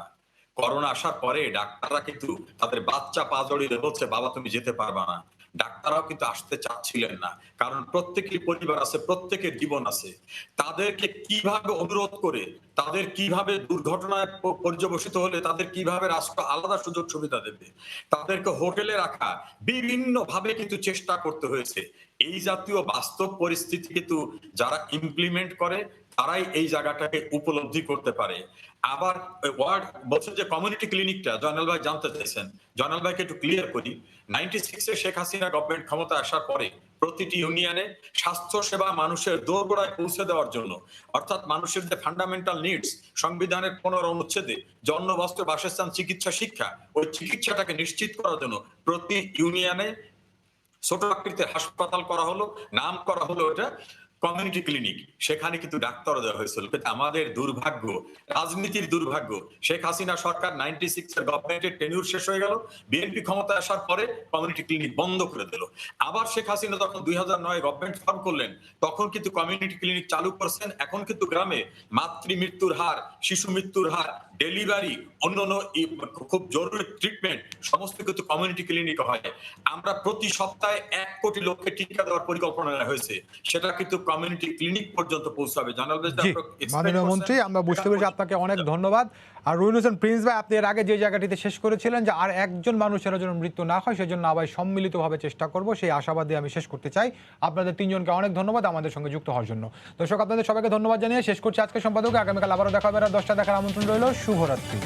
করোনা আসার পরে ডাক্তাররা কিন্তু তাদের বাচ্চা পা জড়িয়ে বলছে, বাবা তুমি যেতে পারবা না। ডাক্তাররাও কিন্তু আসতে চাচ্ছিলেন না, কারণ প্রত্যেকের পরিবার আছে, প্রত্যেকের জীবন আছে। তাদেরকে কিভাবে অনুরোধ করে, তাদের কিভাবে দুর্ঘটনায় পর্যবসিত হলে তাদের কিভাবে রাষ্ট্র আলাদা সুযোগ সুবিধা দেবে, তাদেরকে হোটেলে রাখা, বিভিন্ন ভাবে কিন্তু চেষ্টা করতে হয়েছে। এই জাতীয় বাস্তব পরিস্থিতি কিন্তু যারা ইমপ্লিমেন্ট করে তারাই এই জায়গাটাকে উপলব্ধি করতে পারে। আবার ওয়ার্ড বলছেন যে কমিউনিটি ক্লিনিকটা জয়নাল ভাই জানতে চাইছেন, জয়নাল ভাইকে একটু ক্লিয়ার করি। 96-এ শেখ হাসিনা গভর্নমেন্ট ক্ষমতা আসার পরে প্রতিটি ইউনিয়নে স্বাস্থ্য সেবা মানুষের দোরগোড়ায় পৌঁছে দেওয়ার জন্য, অর্থাৎ মানুষের যে ফান্ডামেন্টাল নিডস, সংবিধানের 15 অনুচ্ছেদে জন্ম, বস্ত্র, বাসস্থান, চিকিৎসা, শিক্ষা, ওই চিকিৎসাটাকে নিশ্চিত করার জন্য প্রতি ইউনিয়নে ছোট আকৃতির হাসপাতাল করা হলো, নাম করা হলো এটা কমিউনিটি ক্লিনিক, সেখানে কিন্তু ডাক্তার দেওয়া হয়েছিল। কিন্তু আমাদের দুর্ভাগ্য, রাজনীতির দুর্ভাগ্য, শেখ হাসিনা সরকার 96 এর গভর্নমেন্টের টেনিউর শেষ হয়ে গেল, বিএনপি ক্ষমতায় আসার পরে কমিউনিটি ক্লিনিক বন্ধ করে দিল। আবার শেখ হাসিনা যখন 2009 গভর্নমেন্ট ফর্ম করলেন, তখন কিন্তু কমিউনিটি ক্লিনিক চালু করছেন। এখন কিন্তু গ্রামে মাতৃ মৃত্যুর হার, শিশু মৃত্যুর হার, ডেলিভারি, অন্যান্য খুব জরুরি ট্রিটমেন্ট সমস্ত কিন্তু কমিউনিটি ক্লিনিক হয়। আমরা প্রতি সপ্তাহে 1 কোটি লোককে টিকা দেওয়ার পরিকল্পনা হয়েছে, সেটা কিন্তু কমিউনিটি ক্লিনিক পর্যন্ত পৌঁছাবে। জানাল ভাই, জি মাননীয় মন্ত্রী, আমরা বুঝতে পেরেছি, আপনাকে অনেক ধন্যবাদ। আর রুহিন হোসেন প্রিন্স ভাই, আপনি এর আগে যে জায়গাটিতে শেষ করেছিলেন যে আর একজন মানুষের যেন মৃত্যু না হয়, সেজন্য আবার সম্মিলিতভাবে চেষ্টা করব, সেই আশাবাদী আমি শেষ করতে চাই। আপনাদের তিনজনকে অনেক ধন্যবাদ আমাদের সঙ্গে যুক্ত হওয়ার জন্য। দর্শক, আপনাদের সবাইকে ধন্যবাদ জানিয়ে শেষ করছি আজকে সম্পাদক। আগামীকাল আবারও দেখা হবে রাত 10টা, দেখার আমন্ত্রণ রইল। শুভরাত্রি।